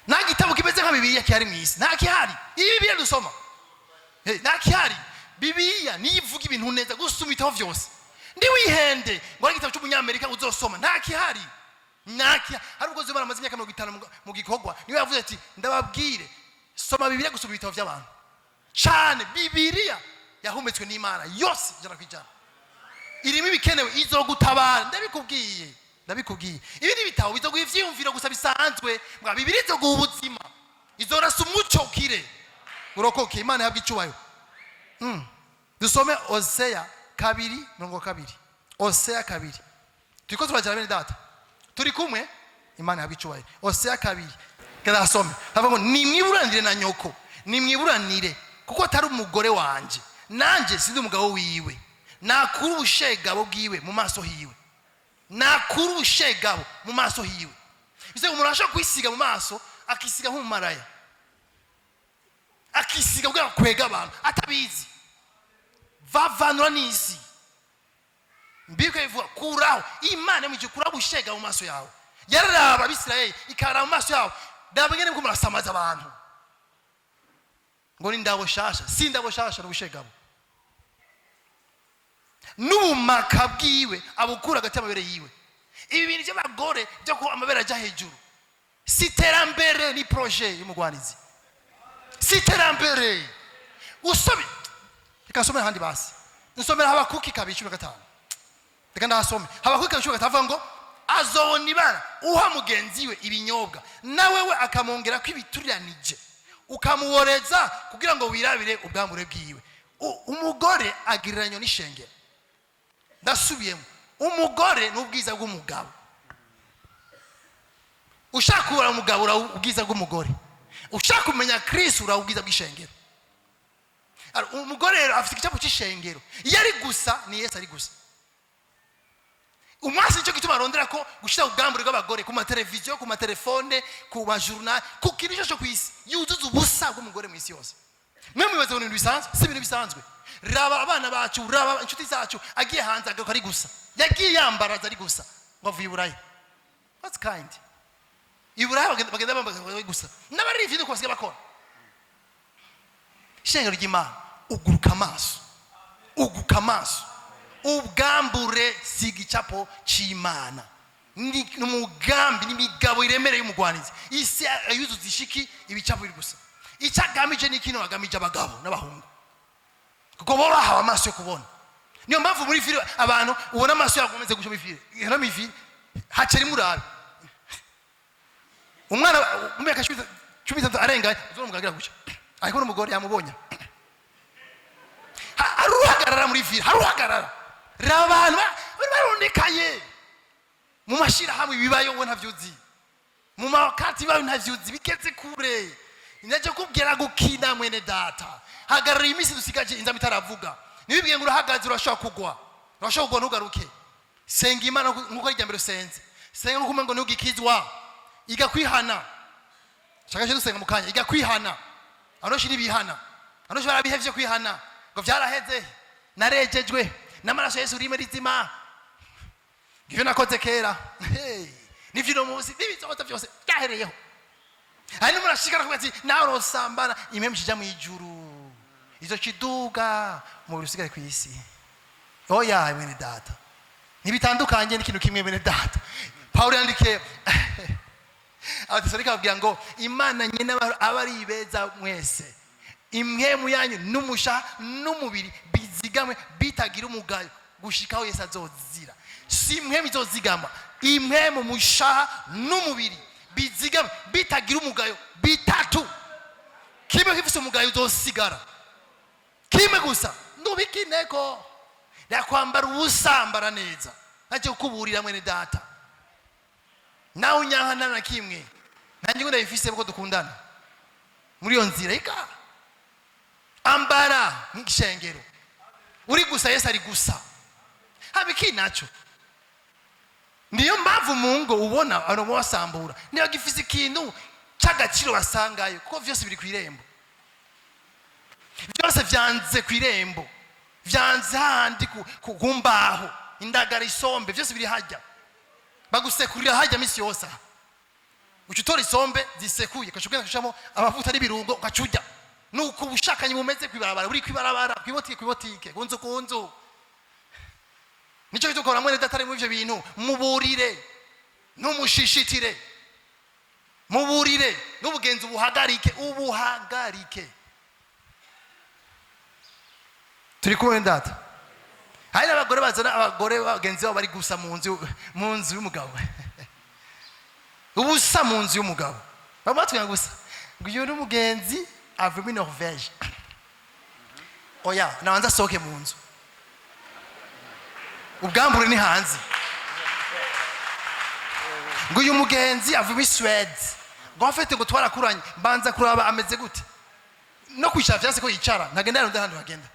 Nta gitabo kimeze nka Bibiliya cyari mu isi. Nta kihari. Iyi Bibiliya dusoma. Nta kihari. Bibiliya nivuga ibintu neza gusuma ibitabo byose. Ndi wihende ngo ari igitabo cy'umunyamerika uzosoma. Nta kihari. Hari ubwo zibara amaze imyaka 50 mu gikogwa. Niwe yavuze ati ndababwire soma Bibiliya gusoma ibitabo by'abantu. Cyane Bibiliya yahumetswe n'Imana yose ijana kwijana. Irimo ibikenewe izogutabara. Ndabikubwiye. Ibi ni bitabo bizoguha ivyiyumviro gusa bisanzwe. Mwa Bibiliya izoguha ubuzima. Izorasa umuco ukire. Urokoke Imana yabwi icyubahiro. Dusome Hosea 2:2. Hosea 2. Turiko turajana bene data. Turi kumwe Imana yabwi icyubahiro. Hosea 2. Kada asome. Havuga nimwiburanire na nyoko. Nimwiburanire kuko atari umugore wanje. Nanje sindi umugabo wiwe. Nakuru ubushegabo bwiwe mu maso hiwe. Bize umuntu ashaka kwisiga mu maso akisiga nk'umumaraya. Akisiga bwa kwega abantu atabizi. Vavanura n'isi. Mbiko ivuga kuraho Imana mu gikura bushega mu maso yawe. Yararaba Abisirayeli ikara mu maso yawe. Ndabengene ko murasamaza abantu. Ngo ni ndabo shasha, si ndabo shasha n'ubushegabo. N'ubumaka bwiwe abukura hagati y'amabere yiwe. Ibi bintu by'abagore byo ko amabere ajya hejuru. Si terambere ni projet y'umugwanizi. Si terambere. Usobe. Ikasome handi basi. Nsomera Habakuki 2:5. Reka ndasome. Habakuki 2:5 avuga ngo azobonibara uha mugenzi we ibinyobwa nawe we akamongera ko ibituriranije. Ukamuworeza kugira ngo wirabire ubwambure bwiwe. Umugore agiriranye n'ishengero. Ndasubiyemo umugore n'ubwiza bw'umugabo. Ushaka kubura umugabo ura ubwiza bw'umugore. Ushaka kumenya Kristo ura ubwiza bw'ishengero. Umugore rero afite icyapa cy'ishengero. Yari gusa ni Yesu ari gusa. Umwasi cyo gituma arondera ko gushira ubwambure bw'abagore ku mateleviziyo, ku matelefone, ku majuruna, ku kirisho cyo kwisi. Yuzuza ubusa bw'umugore mu isi yose. Mwe mwibaze ibintu bisanzwe, si ibintu bisanzwe. Raba abana bacu, raba inshuti zacu agiye hanze agaruka ari gusa. Yagiye yambara ari gusa. Ngo avuye Burayi. What's kind? Iburayi bagenda bambaye gusa. N'abari ifite ko basiga bakora. Ishengero ry'Imana uguruka amaso. Ubwambure sigicapo c'Imana. Ni umugambi n'imigabo iremereye y'umugwanizi. Isi ayuzuza ishiki ibicapo biri gusa. Icyagamije ni kino bagamije abagabo n'abahungu. Kuko bo bahawe amaso yo kubona. Niyo mpamvu muri filime abantu ubona amaso yagomeze gushoma ifire. Hano mifi haceri murabe. Umwana umeka 13 arenga uzomugagera guca. Ariko n'umugore yamubonye. Haruhagarara muri filime, haruhagarara. Rabana barundikaye. Mu mashira hamwe bibayo we ntavyuzi. Mu makati bayo ntavyuzi biketse kure. Inaje kubwira gukina mwene data. Hagarara imisi dusigaje inzama itaravuga. Nibibwiye ngo urahagaze urashaka kugwa. Urashaka kugwa ntugaruke. Senga Imana nkuko ari ryambere senze. senga nko kumengo ntugikizwa iga kwihana shaka cyo dusenga mu kanya iga kwihana anoshi nibihana anoshi barabihevye kwihana ngo vyaraheze narejejwe n'amaraso Yesu rime rizima ngivyo nakoze kera nivyo no munsi bibizoza byose byahereyeho ari murashikara kuvuga ati nawe rosambana impemu kija mu ijuru izo kiduga mu rusigare ku isi oya mwene data nibitandukanye n'ikintu kimwe mwene data Paulo yandike abatesalonike ababwira ngo Imana nyene abari ibeza mwese impemu yanyu n'umusha n'umubiri bizigamwe bitagira umugayo gushikaho Yesu azozira si impemu izozigama impemu musha n'umubiri bizigamwe bitagira umugayo bitatu kimwe gifise umugayo uzosigara kimwe gusa ndubikineko yakwambara ubusambara neza ntacyo kuburira mwene data nawe unyahana na kimwe nanjye ngo ndabifise bwo dukundana muri yo nzira ika ambara nk'ishengero uri gusa Yesu ari gusa habiki naco niyo mpamvu mungo ubona ano wasambura niyo gifise ikintu cy'agaciro basangayo kuko vyose biri kwirembo byose vyanze kwirembo vyanze handi kumbaho indagara isombe byose biri hajya bagusekurira hajya misi yose ucutora isombe zisekuye kashubwira kushamo amavuta n'ibirungo ukacuja nuko ubushakanye bumeze kwibarabara buri kwibarabara kwibotike kunzu nico kitokora mwene datari mu ivyo bintu muburire numushishitire muburire n'ubugenzi ubuhagarike turi kumwe data hari abagore bazana abagore bagenzi babo bari gusa mu nzu y'umugabo ubusa mu nzu y'umugabo bamatwe gusa ngo iyo n'umugenzi ave muri Norvège oya nabanza soke mu nzu ubwambure ni hanze ngo uyu mugenzi ave muri Suède ngo afite ngo twarakuranye banza kuraba ameze gute no kwishyira vyase ko yicara ntagenda yaronde handi bagenda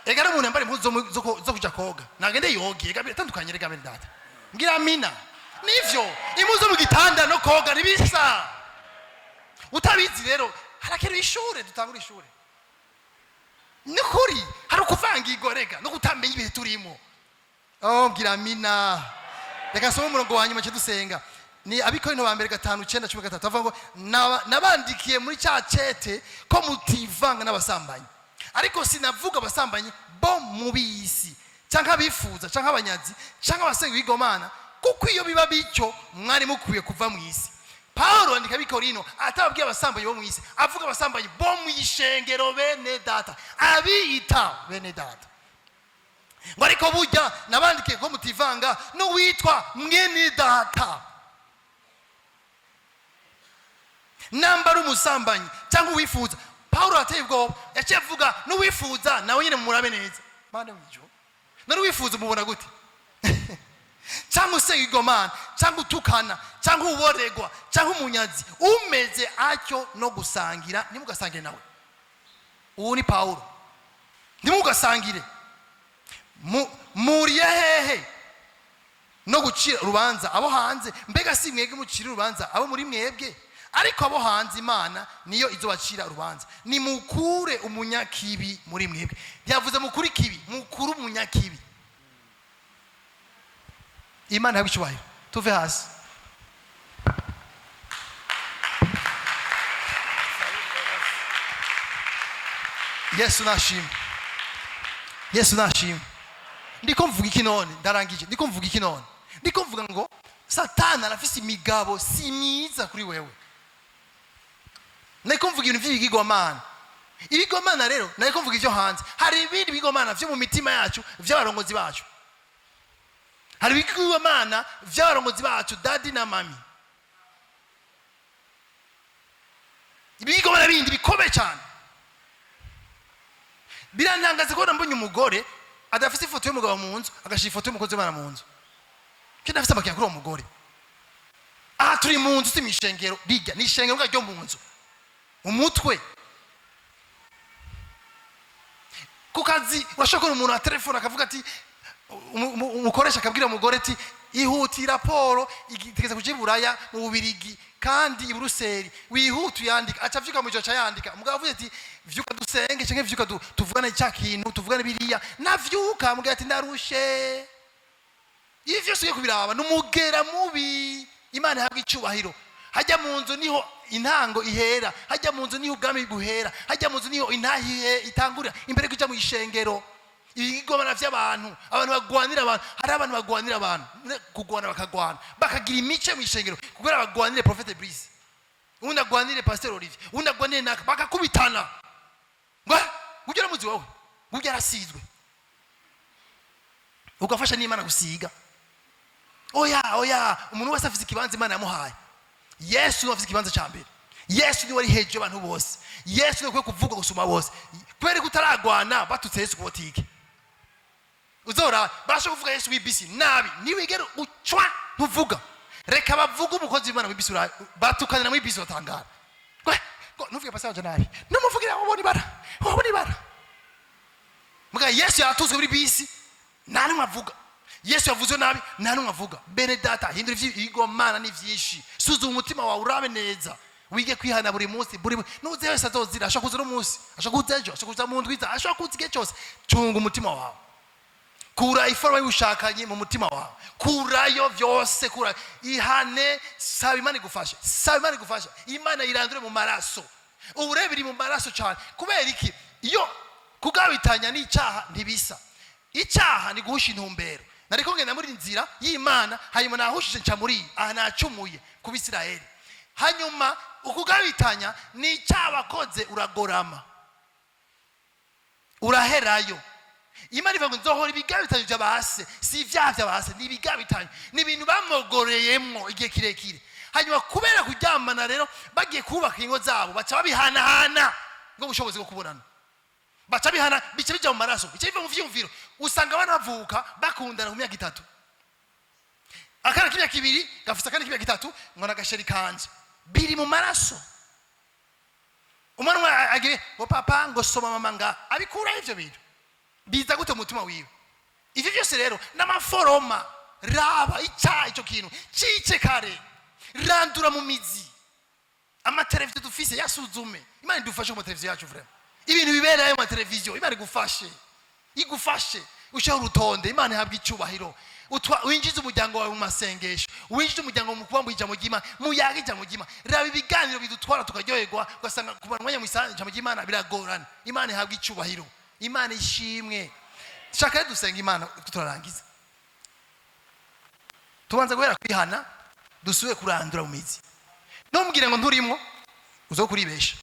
egara umuntu yambara impuzu zo kuja koga nagende yogi egabire tandukanye rega bene data ngira amina nivyo impuzu mu gitanda no koga nibisa utabizi rero harakera ishure dutangura ishure nikuri hari ukuvangirwa rega no kutamenya ibihe turimo ngira amina reka somo umurongo wa nyuma cyo dusenga ni Abikorino ba mbere 5:9-13 avuga ngo nabandikiye muri cya cete ko mutivanga n'abasambanyi ariko sinavuga abasambanyi bo mu bisi cyangwa abifuza cyangwa abanyazi cyangwa abasenga bigomana kuko iyo biba bityo mwari mukwiye kuva mu isi. Paulo andika Abikorino atababwiye abasambanyi bo mu isi avuga abasambanyi bo mu ishengero bene data abiyita bene data ngo ariko burya nabandikiye ko mutivanga no witwa mwene data nambara umusambanyi cyangwa uwifuza. Paulo ateye ubwoba yaciye avuga n'uwifuza nawe nyine murabe neza bane mwijo n'uwifuza mubona gute cyangwa usenga igomana cyangwa utukana cyangwa uboregwa cyangwa umunyazi umeze atyo no gusangira nimugasangire nawe. Uwo ni Paulo nimugasangire muriye hehe no gucira urubanza abo hanze mbega si mwebwe mucira urubanza abo muri mwebwe ariko abo hanze Imana niyo izobacira urubanza. Ni mukure umunyakibi muri mwebwe yavuze mukuri kibi mukuru umunyakibi. Imana yabicubaye tuve hasi. Yesu nashimwe Yesu nashimwe. Ndiko mvuga iki none ndarangije ndiko mvuga iki none ndiko mvuga ngo Satani arafise imigabo si myiza kuri wewe. Ndiko mvuga ibintu by'ibigomana ibigomana rero ndiko mvuga ivyo hanze. Hari ibindi bigomana vyo mu mitima yacu vy'abarongozi bacu. Hari ibigomana vy'abarongozi bacu dadi na mami. Ibigomana bindi bikobe cyane. Birantangaza ko mbonye umugore adafite ifoto y'umugabo mu nzu agashira ifoto y'umukozi w'Imana mu nzu. Kindi afite amakiya kuri uwo mugore. Turi mu nzu simishengero bijya ni ishengero ngajyo mu nzu. Umutwe kukazi urashobora umuntu a telefone akavuga ati umukoresha akabwira umugore ati ihuti raporo itegeza kuja iburaya mu Bubirigi kandi i Buruseli wihutu yandika aca vyuka mu ijoro ca yandika mugabo avuze ati vyuka dusenge canke vyuka tuvugane cya kintu tuvugane biriya navyuka mugabo ati ndarushe ivi vyose ugiye kubiraba n'umugera mubi Imana ihabwa icubahiro hajya mu nzu niho intango ihera hajya mu nzu niho ubwami buhera hajya mu nzu niho intahiye itangurira imbere kuja mu ishengero ibigomana vy'abantu abantu bagwanira abantu hari abantu bagwanira abantu kugwana bakagwana bakagira imice mu ishengero kugira bagwanire Prophète Brice undi agwanire Pasteur Olivier undi agwanire naka bakakubitana ngo ugera muzi wowe ugera asizwe ugafasha n'Imana gusiga oya umuntu wese afite ikibanza Imana yamuhaye Yesu niwe afite ikibanza cya mbere Yesu niwe ari hejuru y'abantu bose Yesu niwe kuvuga gusuma bose kubera kutaragwana batutse Yesu ku botike uzora basho kuvuga Yesu wibisi nabi niwigera ucwa ntuvuga reka bavuga umukozi w'Imana wibisi batukanira mu ibisi batangara nuvuge pasanje nabi numuvugira ubone ibara muga Yesu yatuzwe muri bisi nani mwavuga Yesu yavuze nabi nani mwavuga bene data hindura igomana n'ivyinshi suza umutima wawe urabe neza wige kwihana buri munsi nuze wese azozira ashaka kuza umunsi ashaka kuzejo ashaka kuza mu ndwiza ashaka kuziga cyose cunga umutima wawe kura iforoma y'ubushakanye mu mutima wawe kurayo vyose kura ihane saba Imana igufashe Imana irandure mu maraso uburebe biri mu maraso cyane kubera iki iyo kugabitanya n'icyaha ntibisa icyaha ni guhusha intumbero nariko ngenda muri nzira y'Imana hanyuma nahushije nca muri aha nacumuye ku Bisirayeli hanyuma ukugabitanya ni cyabakoze uragorama uraherayo Imana ivuga ngo nzohora ibigabitanya by'abase si ibyaha by'abase ni ibigabitanya ni ibintu bamogoreyemwo igihe kirekire hanyuma kubera kuryamana rero bagiye kubaka ingo zabo baca babihanahana ngo bushobozi bwo kubonana baca bihana bice bijya mu maraso bice biva mu vyumviro usanga abana bavuka bakundana ku myaka 3 akana k'imyaka 2 gafite akana k'imyaka 3 ngo nagasheri kanje biri mu maraso umwana agiye ngo papa ngo soma mama nga abikura ivyo bintu biza gute umutima wiwe ivyo byose rero n'amaforoma raba icyo kintu cice kare randura mu mizi amateleviziyo dufise yasuzume Imana idufashe mu televiziyo yacu vraiment ibintu bibereye mu televiziyo Imana igufashe ushaho urutonde Imana ihabwa icubahiro winjiza umuryango wawe mu masengesho winjiza umuryango mu kuba mu ijambo ry'Imana muyaga ijambo ry'Imana raba ibiganiro bidutwara tukaryoherwa ugasanga ku mwanya mu ijambo ry'Imana biragorana Imana ihabwa icubahiro Imana ishimwe shaka dusenga Imana turarangiza tubanza guhera kwihana dusuye kurandura mu mizi no mubwire ngo nturimwo uzo kuribesha